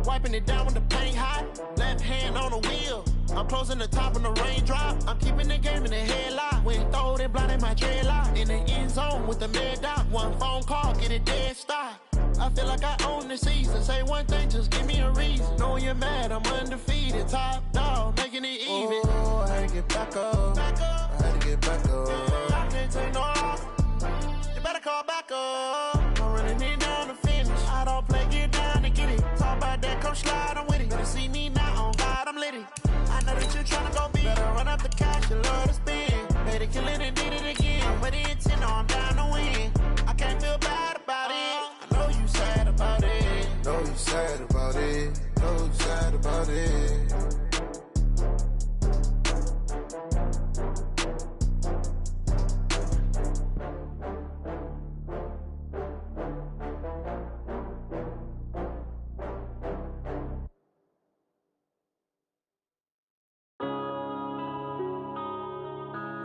Wiping it down when the paint hot. Left hand on the wheel. I'm closing the top of the raindrop. I'm keeping the game in the headlock. When throw it blind in my dreadlock. In the end zone with the mad dot. One phone call, get it dead stop. I feel like I own the season. Say one thing, just give me a reason. Knowing you're mad, I'm undefeated. Top dog, making it even. Oh, I had to get back up. I had to get back up. I can't take no off. You better call back up. I'm running it down to finish. I don't play, get down to get it. Talk about that, come slide, I'm with it. Better see me now, on God, I'm lit it. I know that you're trying to go big. Better run up the cash, you love to spend. Made it, kill it, and did it again. But the intent, I'm down to win. I can't feel bad about it. I know you sad about it. Know you sad about it. Know you sad about it.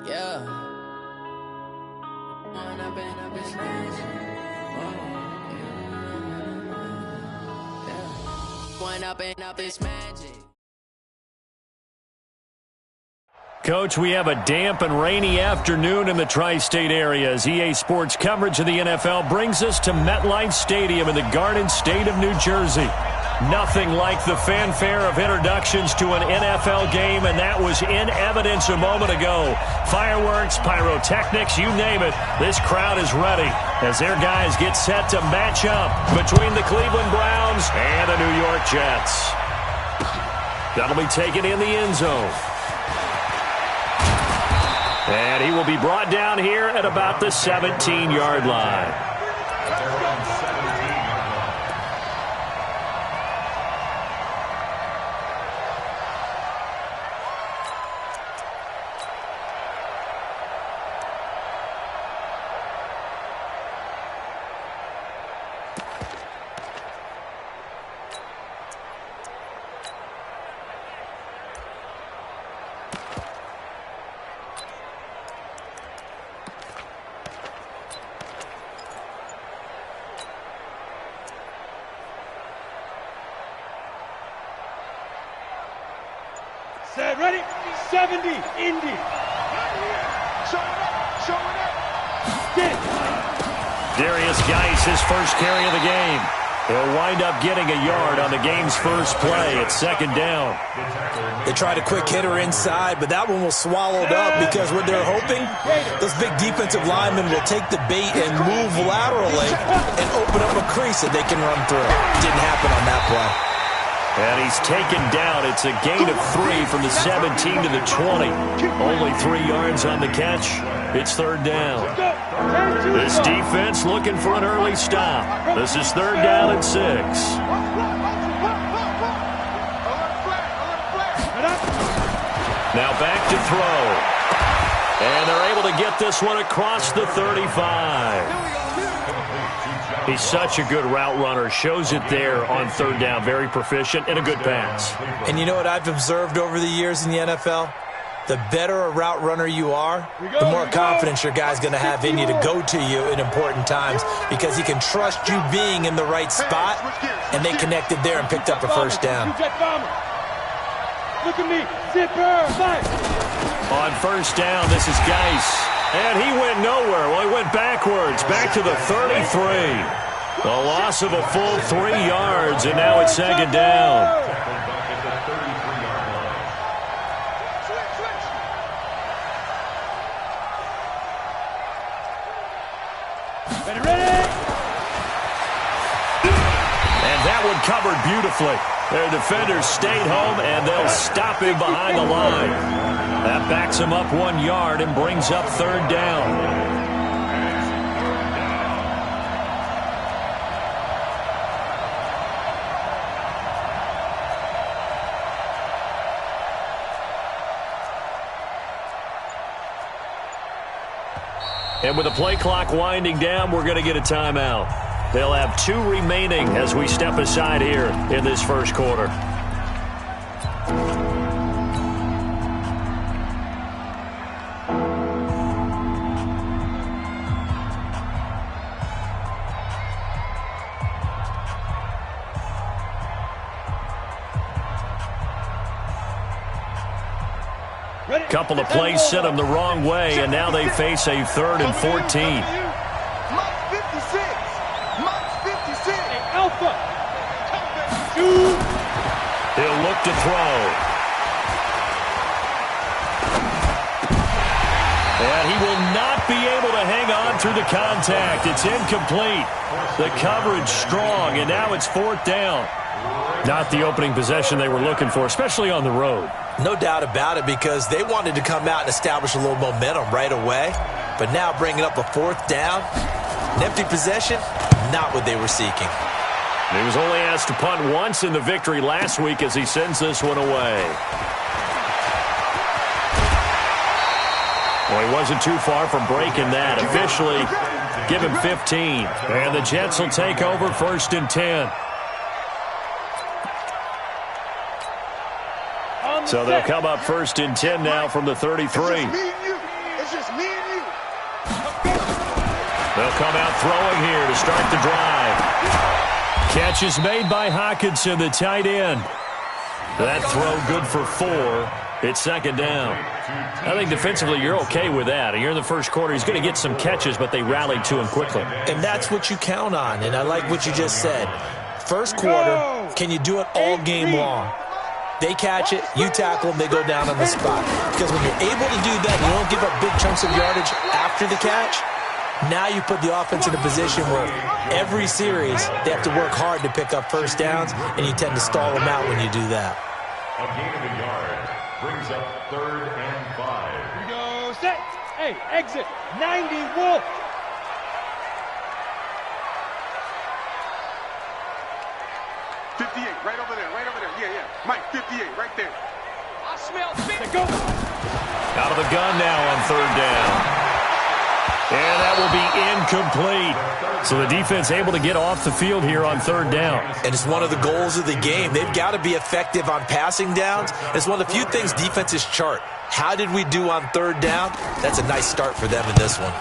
Yeah. Going up and up is magic. Coach, we have a damp and rainy afternoon in the tri-state area as EA Sports coverage of the NFL brings us to MetLife Stadium in the Garden State of New Jersey. Nothing like the fanfare of introductions to an NFL game, and that was in evidence a moment ago. Fireworks, pyrotechnics, you name it, this crowd is ready as their guys get set to match up between the Cleveland Browns and the New York Jets. That'll be taken in the end zone. And he will be brought down here at about the 17-yard line. Set, ready? 70, Indy. Showing up. Get it. Darius Geis, his first carry of the game. He'll wind up getting a yard on the game's first play at second down. They tried a quick hitter inside, but that one was swallowed up because what they're hoping, those big defensive linemen will take the bait and move laterally and open up a crease that they can run through. Didn't happen on that play. And he's taken down. It's a gain of 3 from the 17 to the 20. Only 3 yards on the catch. It's third down. This defense looking for an early stop. This is third down and 6. Now back to throw. And they're able to get this one across the 35. He's such a good route runner. Shows it there on third down. Very proficient and a good pass. And you know what I've observed over the years in the NFL? The better a route runner you are, the more confidence your guy's going to have in you to go to you in important times because he can trust you being in the right spot, and they connected there and picked up a first down. Look at me. Zipper. On first down, this is Geis. And he went nowhere. Well, he went backwards, back to the 33. A loss of a full 3 yards, and now it's second down. And that one covered beautifully. Their defenders stayed home, and they'll stop him behind the line. That backs him up 1 yard and brings up third down. And with the play clock winding down, we're going to get a timeout. They'll have 2 remaining as we step aside here in this first quarter. Couple of plays sent them the wrong way, and now they face a 3rd and 14. Mike 56. Mike 56. Hey, Alpha. Shoot. He'll look to throw. And he will not be able to hang on through the contact. It's incomplete. The coverage strong, and now it's 4th down. Not the opening possession they were looking for, especially on the road. No doubt about it, because they wanted to come out and establish a little momentum right away. But now bringing up a 4th down, an empty possession, not what they were seeking. He was only asked to punt once in the victory last week as he sends this one away. Well, he wasn't too far from breaking that. Officially, give him 15. And the Jets will take over 1st and 10. So they'll come up 1st and 10 now from the 33. It's just me and you. They'll come out throwing here to start the drive. Catch is made by Hockenson, the tight end. That throw good for 4. It's 2nd down. I think defensively you're okay with that. You're in the first quarter. He's going to get some catches, but they rallied to him quickly. And that's what you count on, and I like what you just said. First quarter, can you do it all game long? They catch it, you tackle them, they go down on the spot. Because when you're able to do that, you don't give up big chunks of yardage after the catch. Now you put the offense in a position where every series they have to work hard to pick up 1st downs, and you tend to stall them out when you do that. A gain of a yard brings up 3rd and 5. Here we go, set. Hey, exit. 90 Wolf. Right over there, right over there. Yeah, yeah. Mike, 58, right there. I smell 50. Go. Out of the gun now on 3rd down. And that will be incomplete. So the defense able to get off the field here on 3rd down. And it's one of the goals of the game. They've got to be effective on passing downs. It's one of the few things defenses chart. How did we do on 3rd down? That's a nice start for them in this one.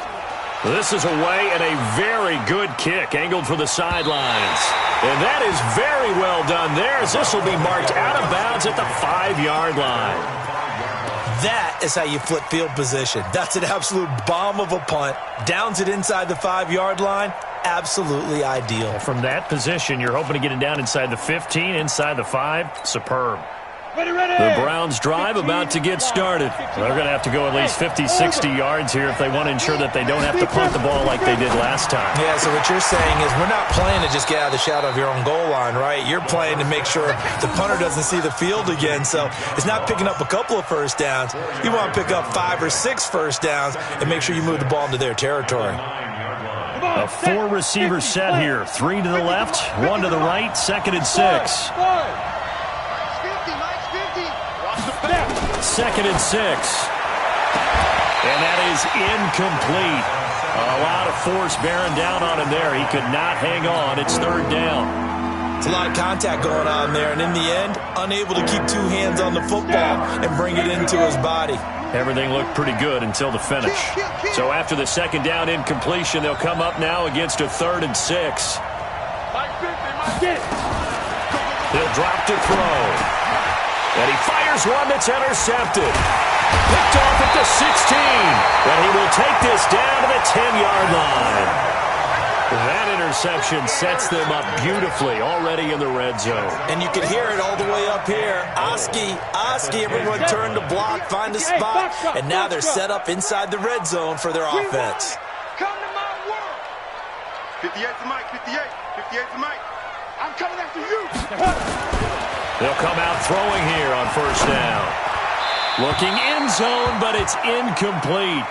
This is away and a very good kick angled for the sidelines. And that is very well done there, as this will be marked out of bounds at the 5-yard line. That is how you flip field position. That's an absolute bomb of a punt. Downs it inside the 5-yard line. Absolutely ideal. From that position, you're hoping to get it down inside the 15, inside the 5. Superb. Ready, ready. The Browns drive about to get started. They're going to have to go at least 50, 60 yards here if they want to ensure that they don't have to punt the ball like they did last time. Yeah, so what you're saying is we're not playing to just get out of the shadow of your own goal line, right? You're playing to make sure the punter doesn't see the field again. So it's not picking up a couple of 1st downs. You want to pick up 5 or 6 1st downs and make sure you move the ball into their territory. A 4-receiver set here. 3 to the left, 1 to the right, 2nd and 6. 2nd and 6. And that is incomplete. A lot of force bearing down on him there. He could not hang on. It's 3rd down. It's a lot of contact going on there, and in the end, unable to keep 2 hands on the football and bring it into his body. Everything looked pretty good until the finish. So after the 2nd down incompletion, they'll come up now against a 3rd and 6. He'll drop to throw. And he fires one that's intercepted. Picked off at the 16. And he will take this down to the 10-yard line. That interception sets them up beautifully already in the red zone. And you can hear it all the way up here. Oski, everyone turned to block, find a spot. And now they're set up inside the red zone for their offense. Come to my world. 58 to Mike, 58. 58 to Mike. I'm coming after you. They'll come out throwing here on 1st down. Looking end zone, but it's incomplete.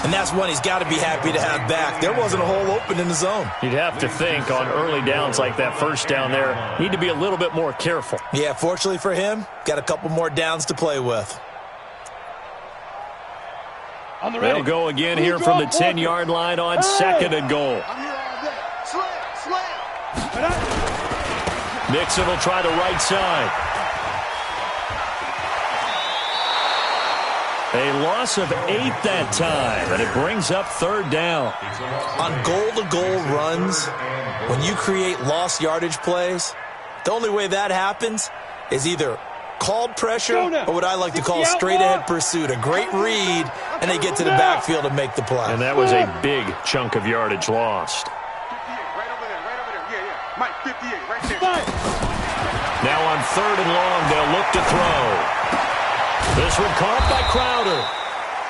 And that's one he's got to be happy to have back. There wasn't a hole open in the zone. You'd have to think on early downs like that 1st down there, need to be a little bit more careful. Yeah, fortunately for him, got a couple more downs to play with. They'll go again here from the 10-yard line on 2nd and goal. I'm here all day. Slam. Nixon will try the right side. A loss of 8 that time, and it brings up 3rd down. On goal-to-goal runs, when you create lost yardage plays, the only way that happens is either called pressure or what I like to call straight-ahead pursuit. A great read, and they get to the backfield and make the play. And that was a big chunk of yardage lost. 58, right over there, right over there. Yeah. Mike, 58, right there. Now on 3rd and long, they'll look to throw. This one caught by Crowder.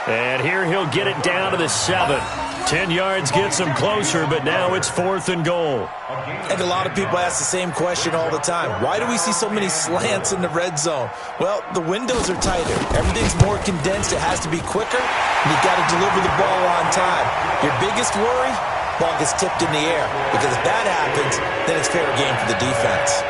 And here he'll get it down to the 7. 10 yards gets him closer, but now it's 4th and goal. I think a lot of people ask the same question all the time. Why do we see so many slants in the red zone? Well, the windows are tighter. Everything's more condensed. It has to be quicker, and you've got to deliver the ball on time. Your biggest worry? Ball gets tipped in the air, because if that happens, then it's fair game for the defense.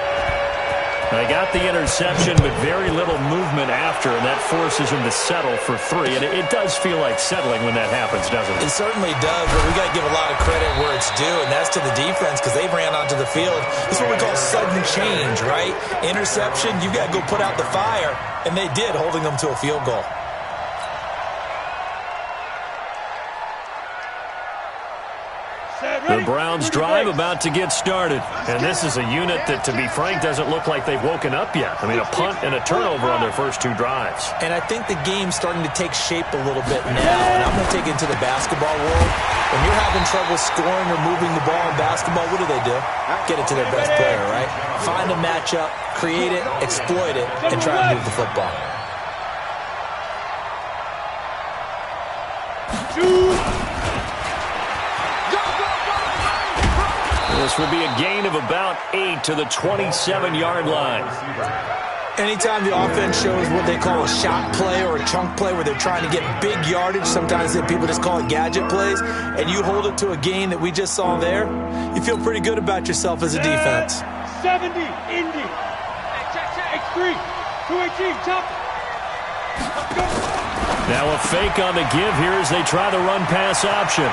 They got the interception, but very little movement after, and that forces him to settle for 3. And it does feel like settling when that happens, doesn't it? It certainly does, but we got to give a lot of credit where it's due, and that's to the defense because they ran onto the field. This is what we call sudden change, right? Interception, you've got to go put out the fire, and they did, holding them to a field goal. The Browns drive about to get started. And this is a unit that, to be frank, doesn't look like they've woken up yet. I mean, a punt and a turnover on their first 2 drives. And I think the game's starting to take shape a little bit now. And I'm going to take it into the basketball world. When you're having trouble scoring or moving the ball in basketball, what do? Get it to their best player, right? Find a matchup, create it, exploit it, and try to move the football. This will be a gain of about 8 to the 27-yard line. Anytime the offense shows what they call a shot play or a chunk play where they're trying to get big yardage, sometimes people just call it gadget plays, and you hold it to a gain that we just saw there, you feel pretty good about yourself as a defense. 70, Indy. X3, 218, chop. Now a fake on the give here as they try the run-pass option.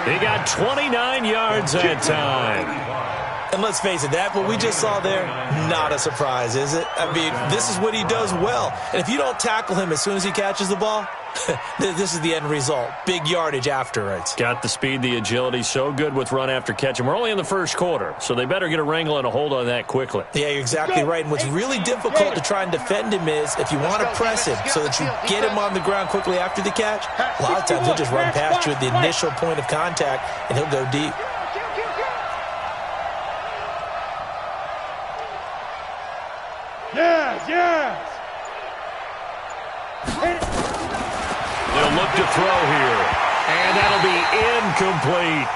They got 29 yards that time. And let's face it, what we just saw there, not a surprise, is it? I mean, this is what he does well. And if you don't tackle him as soon as he catches the ball, this is the end result. Big yardage afterwards. Got the speed, the agility, so good with run after catch. And we're only in the first quarter, so they better get a wrangle and a hold on that quickly. Yeah, you're exactly right. And what's really difficult to try and defend him is if you want to press him so that you get him on the ground quickly after the catch, a lot of times he'll just run past you at the initial point of contact, and he'll go deep. Yes. They'll look to throw here, and that'll be incomplete.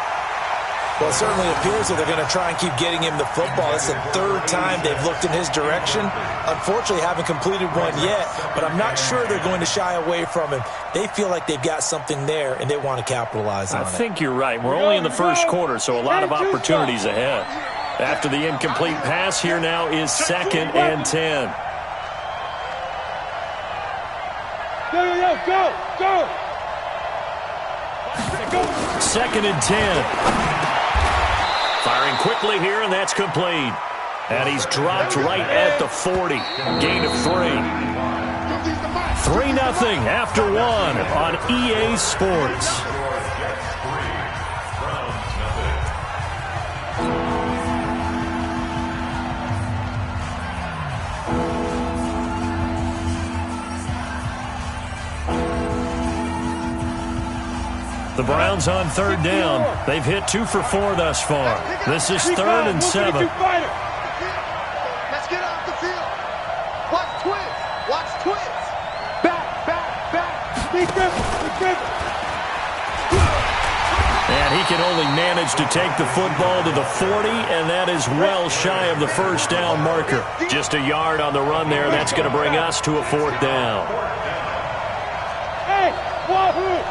Well, it certainly appears that they're going to try and keep getting him the football. It's the 3rd time they've looked in his direction. Unfortunately, haven't completed one yet, but I'm not sure they're going to shy away from him. They feel like they've got something there, and they want to capitalize on it. I think you're right. We're only in the first quarter, so a lot of opportunities ahead. After the incomplete pass, here now is 2nd and 10. Go. 2nd and 10. Firing quickly here, and that's complete. And he's dropped right at the 40. Gain of 3. 3-0 after 1 on EA Sports. The Browns on 3rd down. They've hit 2 for 4 thus far. This is 3rd and 7. Let's get off the field. Watch twins. Back. Big grip. And he can only manage to take the football to the 40, and that is well shy of the first down marker. Just a yard on the run there. That's going to bring us to a 4th down. Hey, wahoo!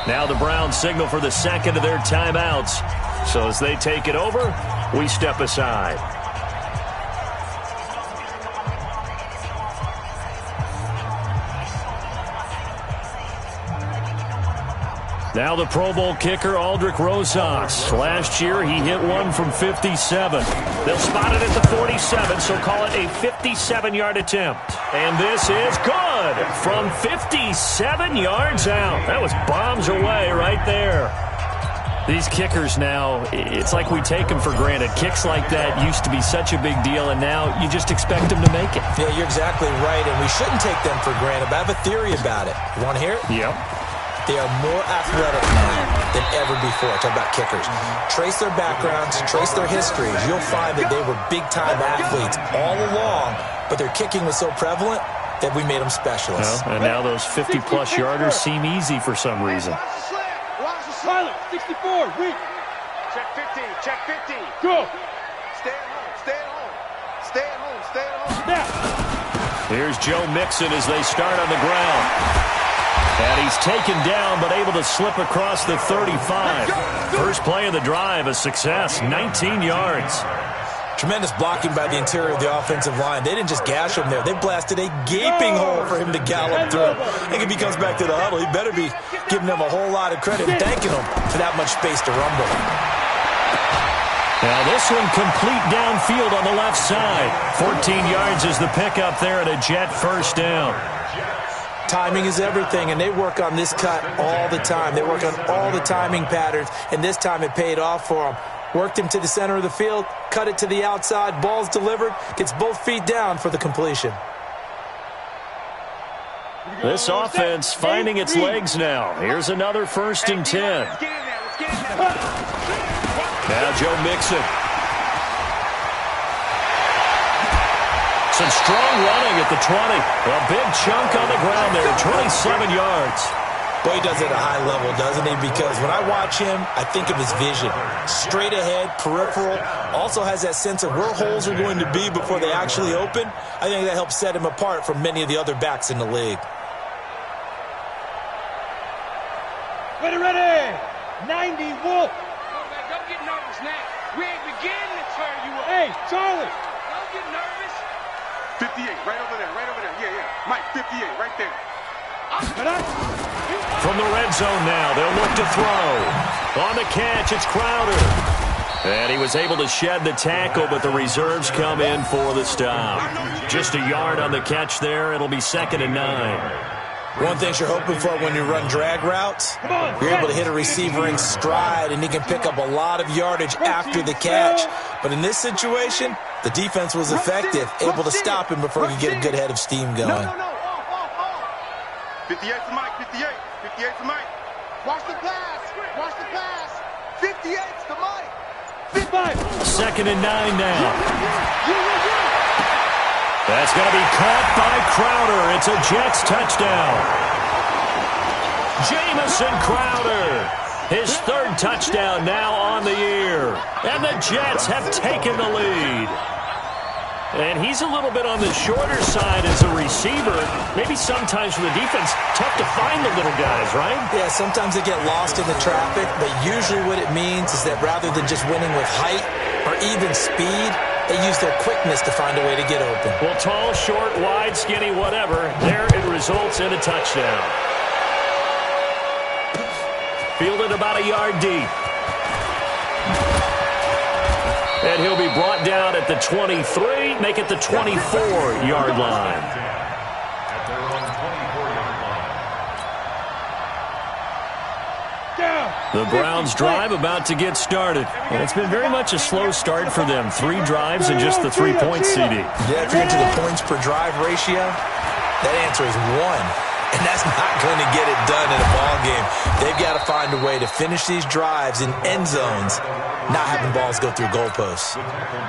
Now the Browns signal for the 2nd of their timeouts. So as they take it over, we step aside. Now the Pro Bowl kicker, Aldrick Rosas. Last year, he hit one from 57. They'll spot it at the 47, so call it a 57-yard attempt. And this is good from 57 yards out. That was bombs away right there. These kickers now, it's like we take them for granted. Kicks like that used to be such a big deal, and now you just expect them to make it. Yeah, you're exactly right, and we shouldn't take them for granted, but I have a theory about it. You want to hear it? Yep. They are more athletic now than ever before. Talk about kickers. Trace their backgrounds, trace their histories. You'll find that they were big-time athletes all along, but their kicking was so prevalent that we made them specialists. Well, and now those 50-plus yarders seem easy for some reason. Pilot, 64, weak. Check 15, check 15. Go. Stay at home, stay at home. Stay at home, stay at home. Snap. Here's Joe Mixon as they start on the ground. And he's taken down, but able to slip across the 35. First play of the drive, a success, 19 yards. Tremendous blocking by the interior of the offensive line. They didn't just gash him there. They blasted a gaping hole for him to gallop through. I think if he comes back to the huddle, he better be giving them a whole lot of credit and thanking them for that much space to rumble. Now this one complete downfield on the left side. 14 yards is the pickup there at a Jet first down. Timing is everything, and they work on this cut all the time. They work on all the timing patterns, and this time it paid off for them. Worked him to the center of the field, cut it to the outside, ball's delivered, gets both feet down for the completion. This offense finding its legs now. Here's another 1st and 10. Now Joe Mixon. Some strong running at the 20. A big chunk on the ground there, 27 yards. Boy, he does it at a high level, doesn't he? Because when I watch him, I think of his vision. Straight ahead, peripheral, also has that sense of where holes are going to be before they actually open. I think that helps set him apart from many of the other backs in the league. Ready. 90 Wolf. Don't get nervous now. We ain't beginning to turn you up. Hey, Charlie. Don't get nervous. 58, right over there, right over there. Yeah. Mike, 58, right there. From the red zone now, they'll look to throw. On the catch, it's Crowder. And he was able to shed the tackle, but the reserves come in for the stop. Just a yard on the catch there. It'll be 2nd and 9. One thing you're hoping for when you run drag routes, you're able to hit a receiver in stride, and he can pick up a lot of yardage after the catch. But in this situation, the defense was effective, able to stop him before he could get a good head of steam going. No. 58 to Mike, 58. 58 to Mike. Watch the pass. Watch the pass. 58 to Mike. 55. 2nd and 9 now. That's going to be caught by Crowder. It's a Jets touchdown. Jamison Crowder, his 3rd touchdown now on the year. And the Jets have taken the lead. And he's a little bit on the shorter side as a receiver. Maybe sometimes for the defense, tough to find the little guys, right? Yeah, sometimes they get lost in the traffic, but usually what it means is that rather than just winning with height or even speed, they use their quickness to find a way to get open. Well, tall, short, wide, skinny, whatever, there it results in a touchdown. Fielded about a yard deep. And he'll be brought down at the 23, make it the 24-yard line. At their own 24-yard line. The Browns drive about to get started. And it's been very much a slow start for them. 3 drives and just the 3-point CD. Yeah, if you get to the points per drive ratio, that answer is 1. And that's not going to get it done in a ball game. They've got to find a way to finish these drives in end zones, not having balls go through goalposts.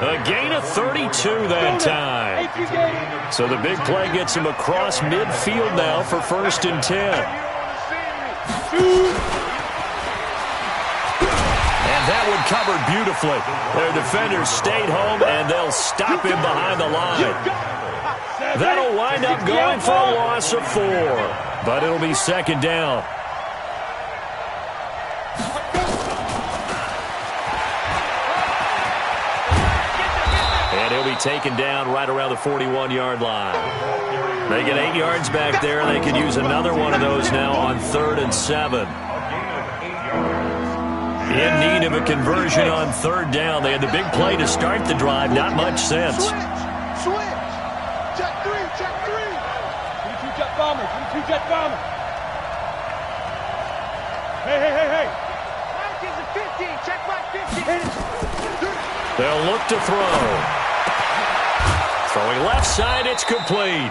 A gain of 32 that time. So the big play gets him across midfield now for 1st and 10. And that one covered beautifully. Their defenders stayed home, and they'll stop him behind the line. That'll wind up going for a loss of 4. But it'll be 2nd down. And he'll be taken down right around the 41-yard line. They get 8 yards back there. They can use another one of those now on 3rd and 7. In need of a conversion on 3rd down. They had the big play to start the drive. Not much sense. Switch. Check 3. 22 Jet Bomber. 22 Jet Bomber. Hey. Mike is a 50. Check my 50. They'll look to throw. Throwing left side, it's complete.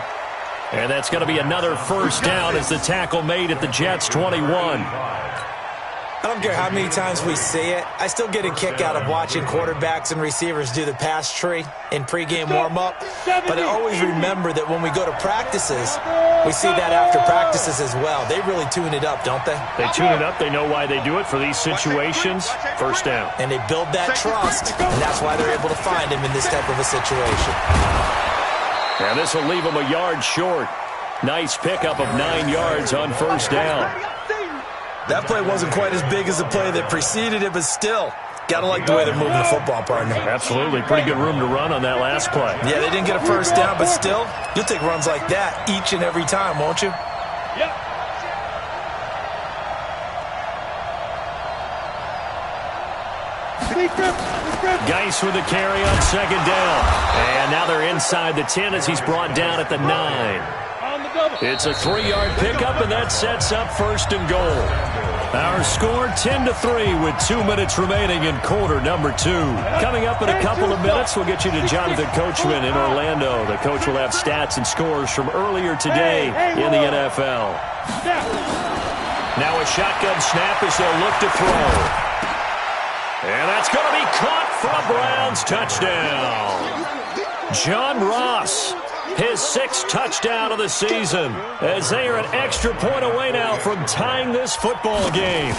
And that's going to be another first down as the tackle made at the Jets' 21. I don't care how many times we see it. I still get a kick out of watching quarterbacks and receivers do the pass tree in pregame warm-up. But I always remember that when we go to practices, we see that after practices as well. They really tune it up, don't they? They tune it up. They know why they do it for these situations. First down. And they build that trust, and that's why they're able to find him in this type of a situation. And this will leave him a yard short. Nice pickup of 9 yards on first down. That play wasn't quite as big as the play that preceded it, but still, got to like the way they're moving the football, partner. Absolutely. Pretty good room to run on that last play. Yeah, they didn't get a first down, but still, you'll take runs like that each and every time, won't you? Yep. Geis with the carry on second down. And now they're inside the 10 as he's brought down at the 9. It's a 3-yard pickup, and that sets up first and goal. Our score 10-3 with 2 minutes remaining in quarter number 2. Coming up in a couple of minutes, we'll get you to Jonathan Coachman in Orlando. The coach will have stats and scores from earlier today in the NFL. Now a shotgun snap as they'll look to throw. And that's going to be caught for a Browns touchdown. John Ross, his 6th touchdown of the season, as they are an extra point away now from tying this football game.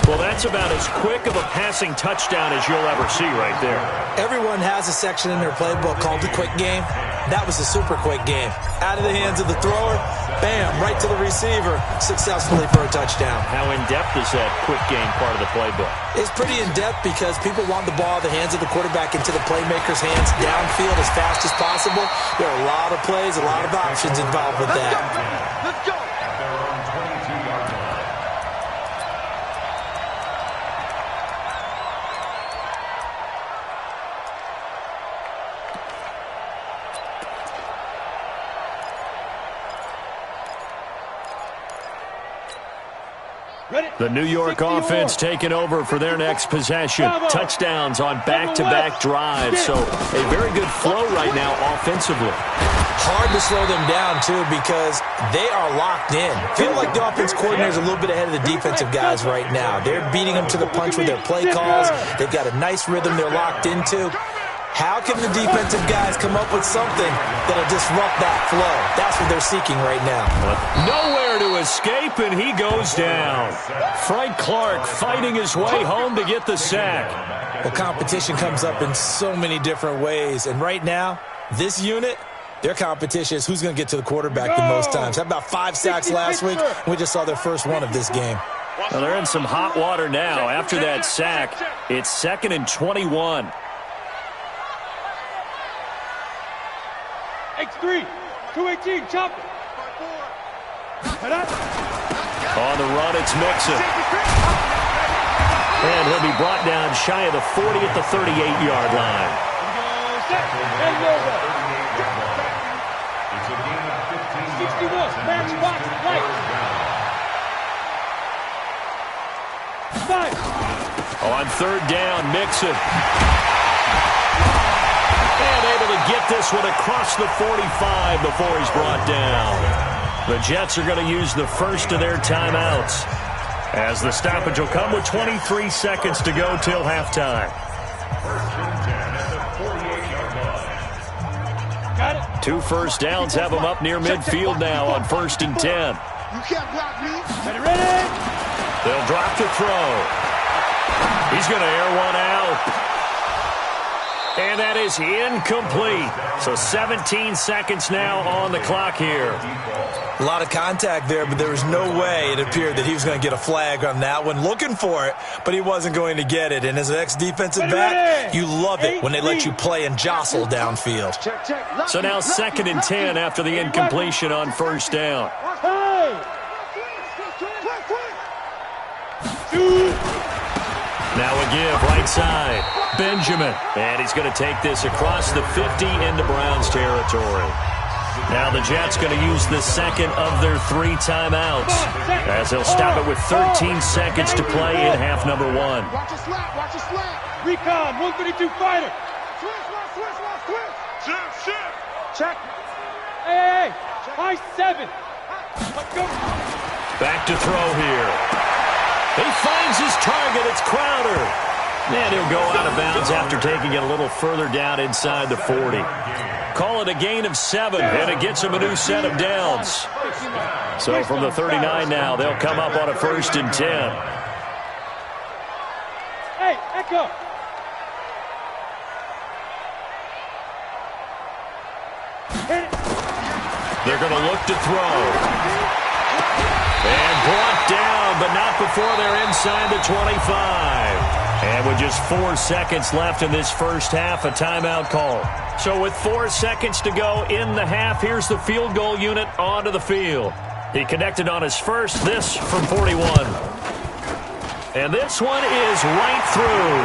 Well, that's about as quick of a passing touchdown as you'll ever see right there. Everyone has a section in their playbook called the quick game. That was a super quick game. Out of the hands of the thrower, bam, right to the receiver, successfully for a touchdown. How in-depth is that quick game part of the playbook? It's pretty in-depth because people want the ball out of the hands of the quarterback into the playmaker's hands downfield as fast as possible. There are a lot of plays, a lot of options involved with that. Let's go. The New York offense taking over for their next possession. Touchdowns on back-to-back drives. So a very good flow right now offensively. Hard to slow them down, too, because they are locked in. Feel like the offense coordinator is a little bit ahead of the defensive guys right now. They're beating them to the punch with their play calls. They've got a nice rhythm they're locked into. How can the defensive guys come up with something that'll disrupt that flow? That's what they're seeking right now. Nowhere to escape, and he goes down. Frank Clark fighting his way home to get the sack. Well, competition comes up in so many different ways, and right now, this unit, their competition is who's going to get to the quarterback the most times. How about 5 sacks last week? We just saw their first one of this game. Well, they're in some hot water now. After that sack, it's 2nd and 21. X3, 218, chop it. On the run, it's Mixon. And he'll be brought down shy of the 40 at the 38-yard line. It's a gain of 61, 15 match box, right. 5. On 3rd down, Mixon. And able to get this one across the 45 before he's brought down. The Jets are going to use the first of their timeouts, as the stoppage will come with 23 seconds to go till halftime. 2 first downs have them up near midfield now on 1st and 10. You can't block me. Ready? They'll drop to throw. He's going to air one out. And that is incomplete. So 17 seconds now on the clock here. A lot of contact there, but there was no way it appeared that he was going to get a flag on that one. Looking for it, but he wasn't going to get it. And as an ex-defensive back, you love it when they let you play and jostle downfield. So now 2nd and 10 after the incompletion on 1st down. Now a give right side. Benjamin. And he's going to take this across the 50 into Browns territory. Now the Jets going to use the second of their 3 timeouts as they'll stop it with 13 seconds to play in half number 1. Watch your slap, watch your slap. Recon, 132 fighter. Shift. Check. Hey. High 7. Let's go. Back to throw here. He finds his target. It's Crowder. And he'll go out of bounds after taking it a little further down inside the 40. Call it a gain of 7, and it gets him a new set of downs. So from the 39 now, they'll come up on a 1st and 10. Hey, Echo. They're going to look to throw. And brought down, but not before they're inside the 25. And with just 4 seconds left in this first half, a timeout call. So with 4 seconds to go in the half, here's the field goal unit onto the field. He connected on his first, this from 41. And this one is right through.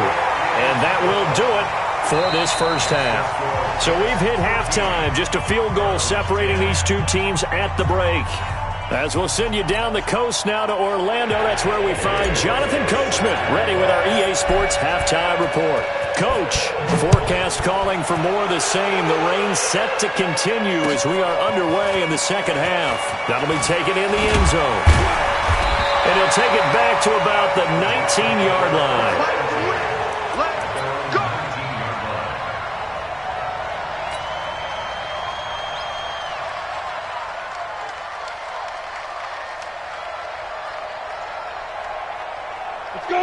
And that will do it for this first half. So we've hit halftime, just a field goal separating these two teams at the break. As we'll send you down the coast now to Orlando, that's where we find Jonathan Coachman, ready with our EA Sports Halftime Report. Coach, forecast calling for more of the same. The rain set to continue as we are underway in the second half. That'll be taken in the end zone. And he'll take it back to about the 19-yard line.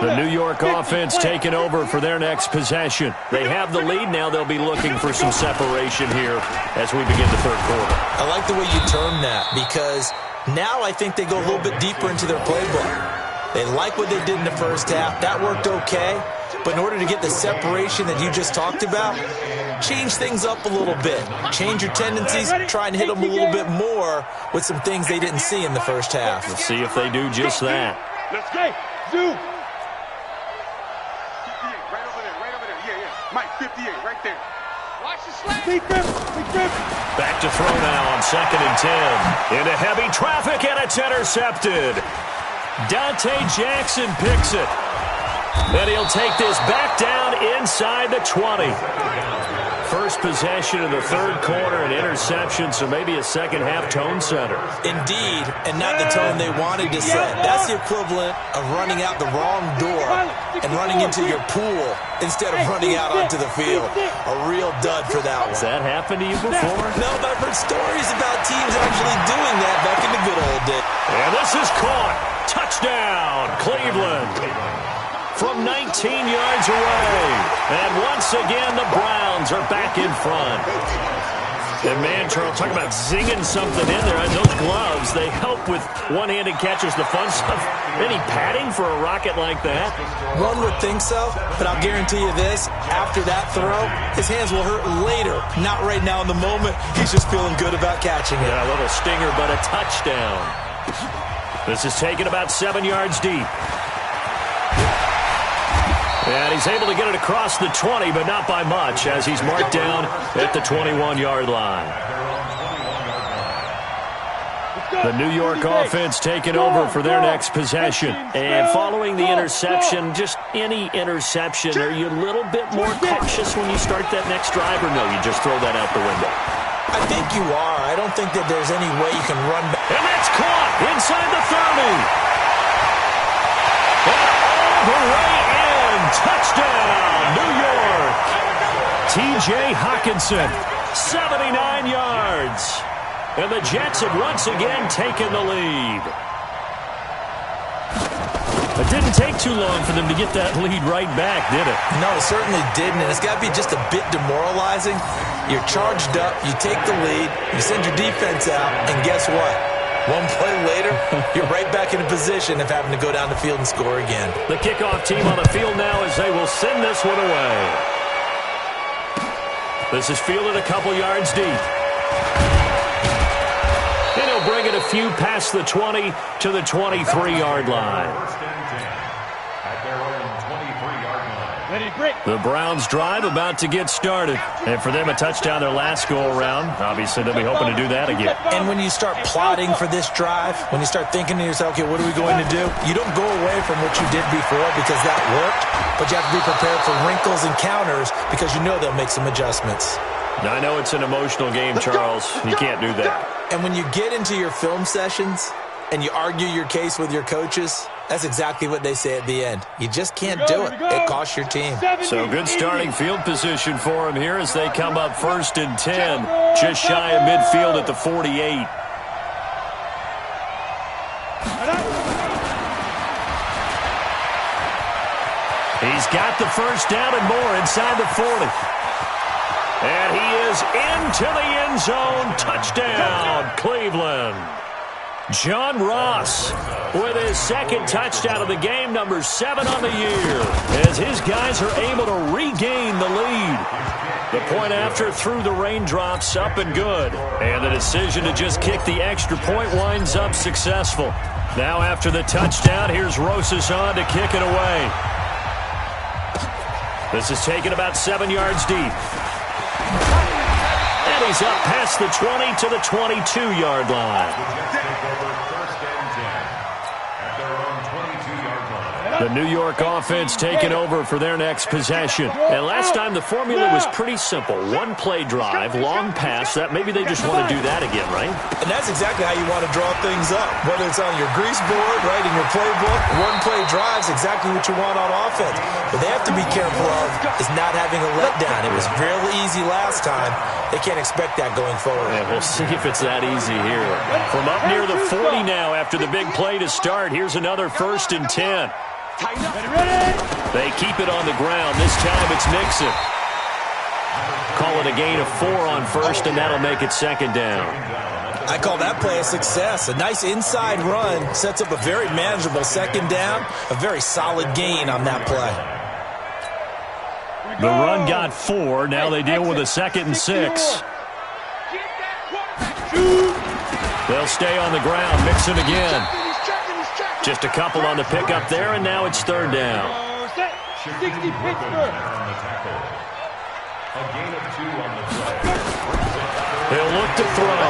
The New York offense taking over for their next possession. They have the lead. Now they'll be looking for some separation here as we begin the third quarter. I like the way you term that because now I think they go a little bit deeper into their playbook. They like what they did in the first half. That worked okay. But in order to get the separation that you just talked about, change things up a little bit. Change your tendencies. Try and hit them a little bit more with some things they didn't see in the first half. We'll see if they do just that. Let's go. Zoom. Mike, 58, right there. Watch the slap. Back to throw now on 2nd and 10. Into heavy traffic, and it's intercepted. Dante Jackson picks it. Then he'll take this back down inside the 20. First possession of the third quarter, an interception, so maybe a second-half tone setter. Indeed, and not the tone they wanted to set. That's the equivalent of running out the wrong door and running into your pool instead of running out onto the field. A real dud for that one. Has that happened to you before? No, but I've heard stories about teams actually doing that back in the good old days. And this is caught. Touchdown, Cleveland. From 19 yards away. And once again, the Browns are back in front. And man, Charles, talking about zinging something in there. And those gloves, they help with one-handed catches, the fun stuff. Any padding for a rocket like that? One would think so, but I'll guarantee you this. After that throw, his hands will hurt later. Not right now in the moment. He's just feeling good about catching it. Yeah, a little stinger, but a touchdown. This is taken about 7 yards deep. And he's able to get it across the 20, but not by much, as he's marked down at the 21-yard line. The New York offense taking over for their next possession. And following the interception, just any interception, are you a little bit more cautious when you start that next drive, or no, you just throw that out the window? I think you are. I don't think that there's any way you can run back. And that's caught inside the 30. And all the way in. Touchdown, New York. T.J. Hockenson, 79 yards. And the Jets have once again taken the lead. It didn't take too long for them to get that lead right back, did it? No, it certainly didn't, and it's got to be just a bit demoralizing. You're charged up, you take the lead, you send your defense out, and guess what? One play later, you're right back in a position of having to go down the field and score again. The kickoff team on the field now as they will send this one away. This is fielded a couple yards deep. And he'll bring it a few past the 20 to the 23-yard line. At their own 23-yard line. The Browns drive about to get started. And for them, a touchdown their last go-around. Obviously, they'll be hoping to do that again. And when you start plotting for this drive, when you start thinking to yourself, okay, what are we going to do? You don't go away from what you did before because that worked, but you have to be prepared for wrinkles and counters because you know they'll make some adjustments. Now, I know it's an emotional game, Charles. You can't do that. And when you get into your film sessions and you argue your case with your coaches, that's exactly what they say at the end. You just can't do it. It costs your team. So good starting field position for them here as they come up 1st and 10. Just shy of midfield at the 48. He's got the first down and more inside the 40. And he is into the end zone. Touchdown, Cleveland. John Ross with his second touchdown of the game, number 7 on the year, as his guys are able to regain the lead. The point after through the raindrops, up and good. And the decision to just kick the extra point winds up successful. Now after the touchdown, here's Rosas on to kick it away. This is taken about 7 yards deep. And he's up past the 20 to the 22-yard line. The New York offense taking over for their next possession. And last time the formula was pretty simple. One play drive, long pass. That maybe they just want to do that again, right? And that's exactly how you want to draw things up. Whether it's on your grease board, right, in your playbook, one play drive is exactly what you want on offense. But they have to be careful of is not having a letdown. It was really easy last time. They can't expect that going forward. Yeah, we'll see if it's that easy here. From up near the 40 now after the big play to start, here's another 1st and 10. They keep it on the ground. This time it's Mixon. Call it a gain of 4 on 1st, and that'll make it 2nd down. I call that play a success. A nice inside run sets up a very manageable 2nd down. A very solid gain on that play. The run got 4. Now they deal with a 2nd and 6. They'll stay on the ground. Mixon again. Just a couple on the pickup there, and now it's 3rd down. He'll look to throw.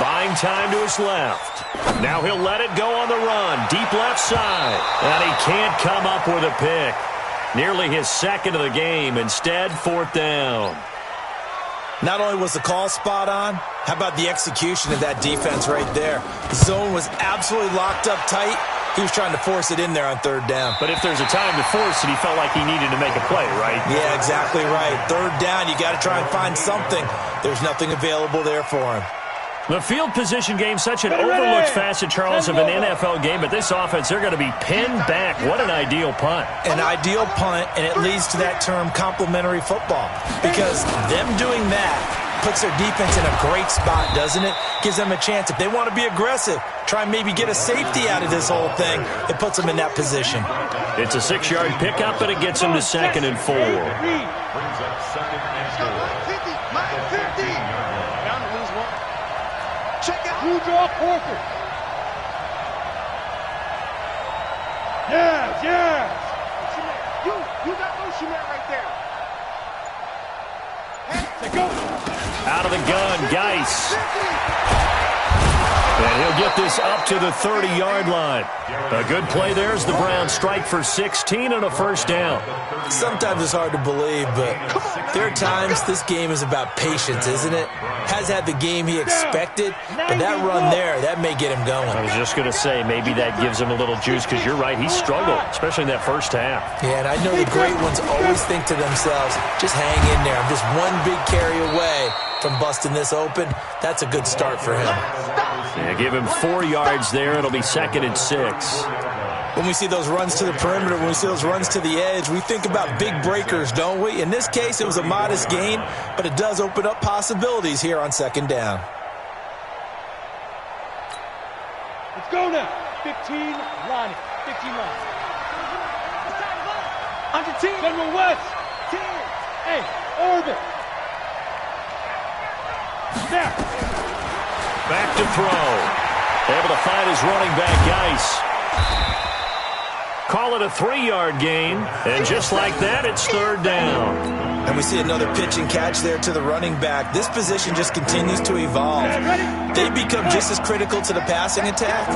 Buying time to his left. Now he'll let it go on the run. Deep left side. And he can't come up with a pick. Nearly his 2nd of the game. Instead, 4th down. Not only was the call spot on, how about the execution of that defense right there? The zone was absolutely locked up tight. He was trying to force it in there on 3rd down. But if there's a time to force it, he felt like he needed to make a play, right? Yeah, exactly right. 3rd down, you got to try and find something. There's nothing available there for him. The field position game, such an overlooked facet, Charles, of an NFL game, but this offense, they're going to be pinned back. What an ideal punt. An ideal punt, and it leads to that term complementary football, because them doing that puts their defense in a great spot, doesn't it? Gives them a chance. If they want to be aggressive, try and maybe get a safety out of this whole thing, it puts them in that position. It's a 6-yard pickup, and it gets them to 2nd and 4. You draw Porter. Yes. You got motion man right there. Go. Out of the gun, Geis. And he'll get this up to the 30-yard line. A good play there as the Browns strike for 16 and a 1st down. Sometimes it's hard to believe, but there are times this game is about patience, isn't it? Has had the game he expected, but that run there, that may get him going. I was just going to say, maybe that gives him a little juice, because you're right, he struggled, especially in that 1st half. Yeah, and I know the great ones always think to themselves, just hang in there. I'm just one big carry away from busting this open. That's a good start for him. Yeah, give him 4 yards there. It'll be 2nd and 6. When we see those runs to the perimeter, when we see those runs to the edge, we think about big breakers, don't we? In this case, it was a modest gain, but it does open up possibilities here on 2nd down. Let's go now. 15 line. 15 line. Under 10. General West. 10. Hey, orbit. Snap. Back to throw. Able to find his running back, Geis. call it a 3-yard gain. And just like that, it's third down. And we see another pitch and catch there to the running back. This position just continues to evolve. They become just as critical to the passing attack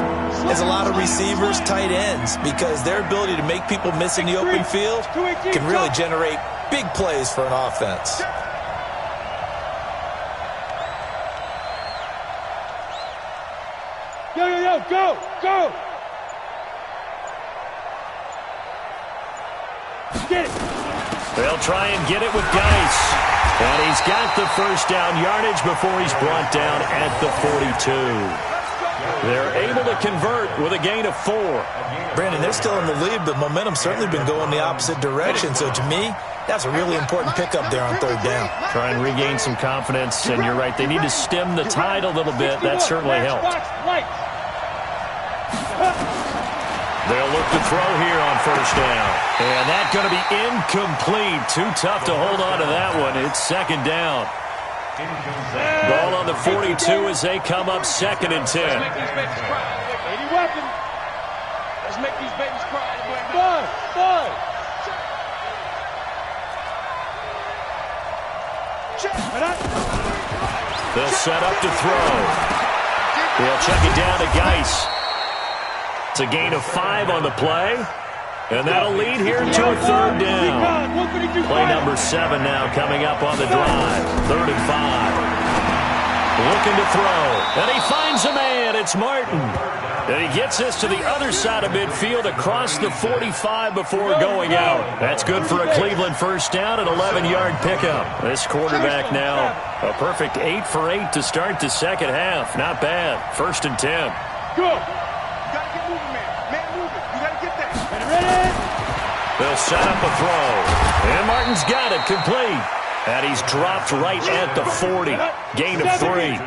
as a lot of receivers, tight ends, because their ability to make people miss in the open field can really generate big plays for an offense. Yo, go! Get it! They'll try and get it with Geis. And he's got the first down yardage before he's brought down at the 42. They're able to convert with a gain of 4. Brandon, they're still in the lead, but momentum's certainly been going the opposite direction. So to me, that's a really important pickup there on third down. Try and regain some confidence, and you're right. They need to stem the tide a little bit. That certainly helped. They'll look to throw here on first down. And that's going to be incomplete. Too tough to hold on to that one. It's second down. Ball on the 42 as they come up second and 10. Let's make these babies cry. 80 weapons. Let's make these babies cry. Bye. They'll set up to throw. They'll check it down to Geis. It's a gain of 5 on the play. And that'll lead here to a third down. Play number 7 now coming up on the drive. 3rd and 5. Looking to throw. And he finds a man. It's Martin. And he gets this to the other side of midfield across the 45 before going out. That's good for a Cleveland first down, an 11-yard pickup. This quarterback now, a perfect 8 for 8 to start the second half. Not bad. 1st and 10. Go. They'll set up a throw. And Martin's got it complete. And he's dropped right at the 40. Gain of 3.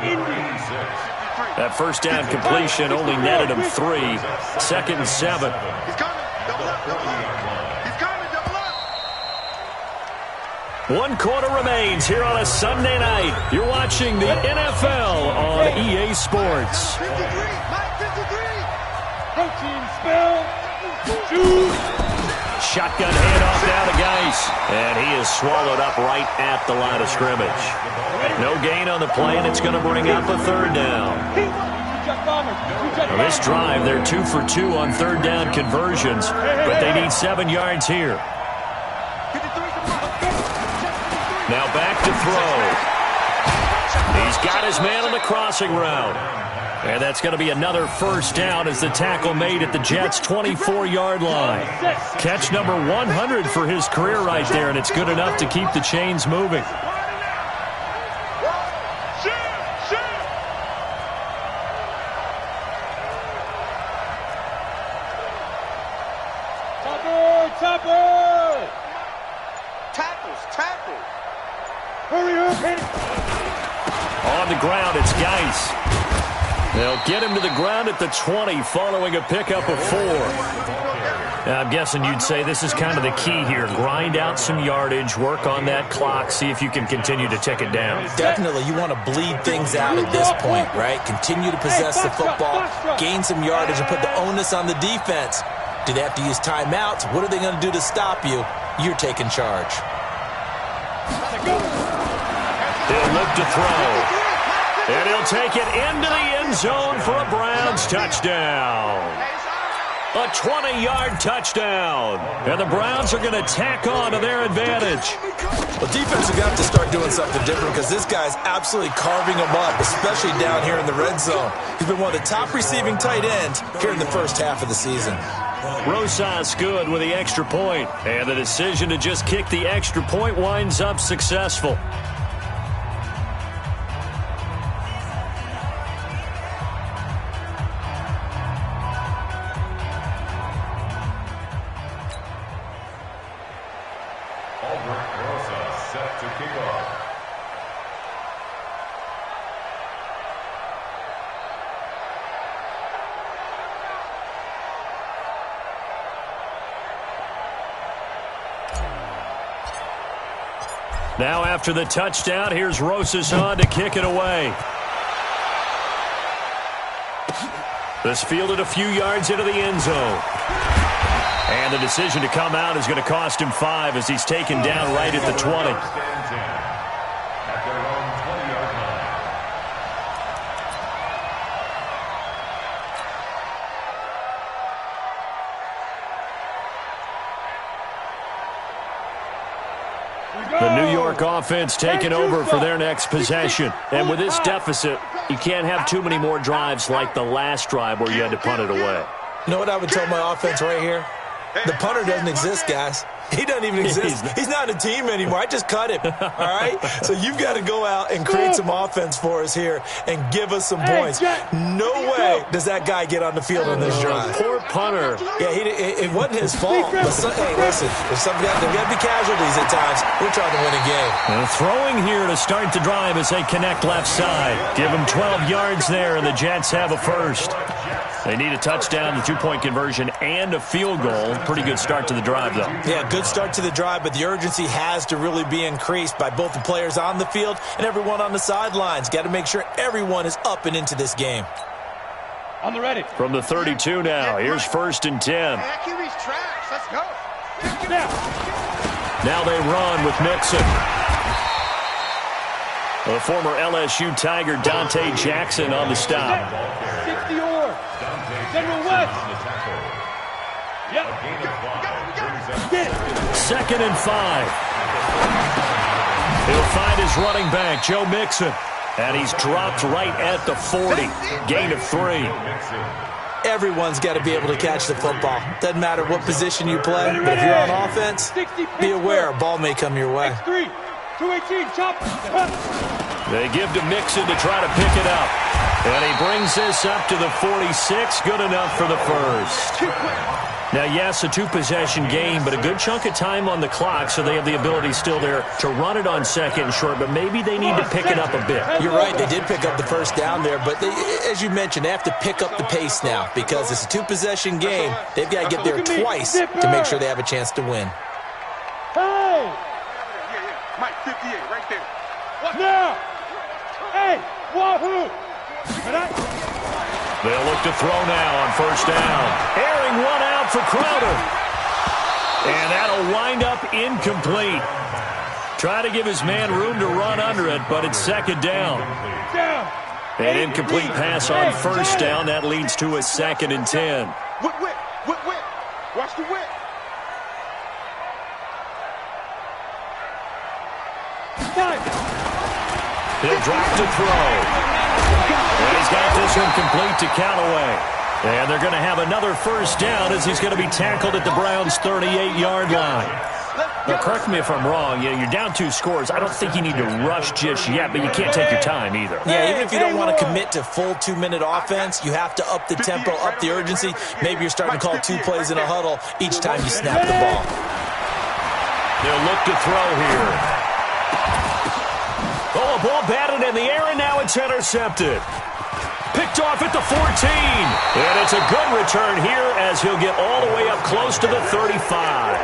That first down completion only netted him 3. 2nd and 7. He's coming. Double up. He's coming. Double up. 1 quarter remains here on a Sunday night. You're watching the NFL on EA Sports. 53. Mike, 53. Protein spell. Shoot. Shotgun handoff down to Geis. And he is swallowed up right at the line of scrimmage. No gain on the play, and it's going to bring up a 3rd down. Now this drive, they're 2 for 2 on 3rd down conversions, but they need 7 yards here. Now back to throw. He's got his man on the crossing route. And that's going to be another first down as the tackle made at the Jets' 24-yard line. Catch number 100 for his career right there, and it's good enough to keep the chains moving. Topper! Tackles. Hurry up, hit it! On the ground, it's Geis. They'll get him to the ground at the 20 following a pickup of 4. Now, I'm guessing you'd say this is kind of the key here. Grind out some yardage, work on that clock, see if you can continue to tick it down. Definitely, you want to bleed things out at this point, right? Continue to possess the football, gain some yardage, and put the onus on the defense. Do they have to use timeouts? What are they going to do to stop you? You're taking charge. He'll look to throw. And he'll take it into the end zone for a Browns touchdown. A 20-yard touchdown. And the Browns are going to tack on to their advantage. Well, defense have got to start doing something different because this guy's absolutely carving them up, especially down here in the red zone. He's been one of the top receiving tight ends here in the first half of the season. Rosas good with the extra point. And the decision to just kick the extra point winds up successful. Now after the touchdown, here's Rosas on to kick it away. This fielded a few yards into the end zone. And the decision to come out is going to cost him 5 as he's taken down right at the 20. At their own 20-yard line. The New York offense taking over for their next possession. And with this deficit, you can't have too many more drives like the last drive where you had to punt it away. You know what I would tell my offense right here? The punter doesn't exist, guys. He doesn't even exist. He's not a team anymore. I just cut him, all right? So you've got to go out and create some offense for us here and give us some points. No way does that guy get on the field on this drive. Poor punter. Yeah, it wasn't his fault. But hey, listen, there's got to be casualties at times. We're trying to win a game. And throwing here to start the drive as they connect left side. Give them 12 yards there, and the Jets have a first. They need a touchdown, the 2-point conversion, and a field goal. Pretty good start to the drive, though. Yeah, good start to the drive, but the urgency has to really be increased by both the players on the field and everyone on the sidelines. Got to make sure everyone is up and into this game. On the ready. From the 32 now, here's 1st and 10. QB's trash. Let's go. Now they run with Mixon. The former LSU Tiger Dante Jackson on the stop. 60 or General West. Yep. 2nd and 5. He'll find his running back, Joe Mixon. And he's dropped right at the 40. Gain of 3. Everyone's got to be able to catch the football. Doesn't matter what position you play, but if you're on offense, be aware a ball may come your way. 218, chop. They give to Mixon to try to pick it up. And he brings this up to the 46. Good enough for the first. Now, yes, a 2-possession game, but a good chunk of time on the clock, so they have the ability still there to run it on 2nd and short, but maybe they need to pick it up a bit. You're right. They did pick up the first down there, but as you mentioned, they have to pick up the pace now because it's a 2-possession game. They've got to get there twice to make sure they have a chance to win. Hey! Mike, 58, right there. Now! Hey! Wahoo! They'll look to throw now on 1st down. Airing one out for Crowder. And that'll wind up incomplete. Try to give his man room to run under it, but it's 2nd down. An incomplete pass on 1st down. That leads to a 2nd and 10. Whip. Watch the whip. He'll drop to throw. And he's got this one complete to Callaway. And they're going to have another 1st down as he's going to be tackled at the Browns' 38-yard line. Now, correct me if I'm wrong. You're down 2 scores. I don't think you need to rush just yet, but you can't take your time either. Yeah, even if you don't want to commit to full 2-minute offense, you have to up the tempo, up the urgency. Maybe you're starting to call 2 plays in a huddle each time you snap the ball. They'll look to throw here. Oh, a ball batted in the air, and now it's intercepted. Picked off at the 14. And it's a good return here as he'll get all the way up close to the 35.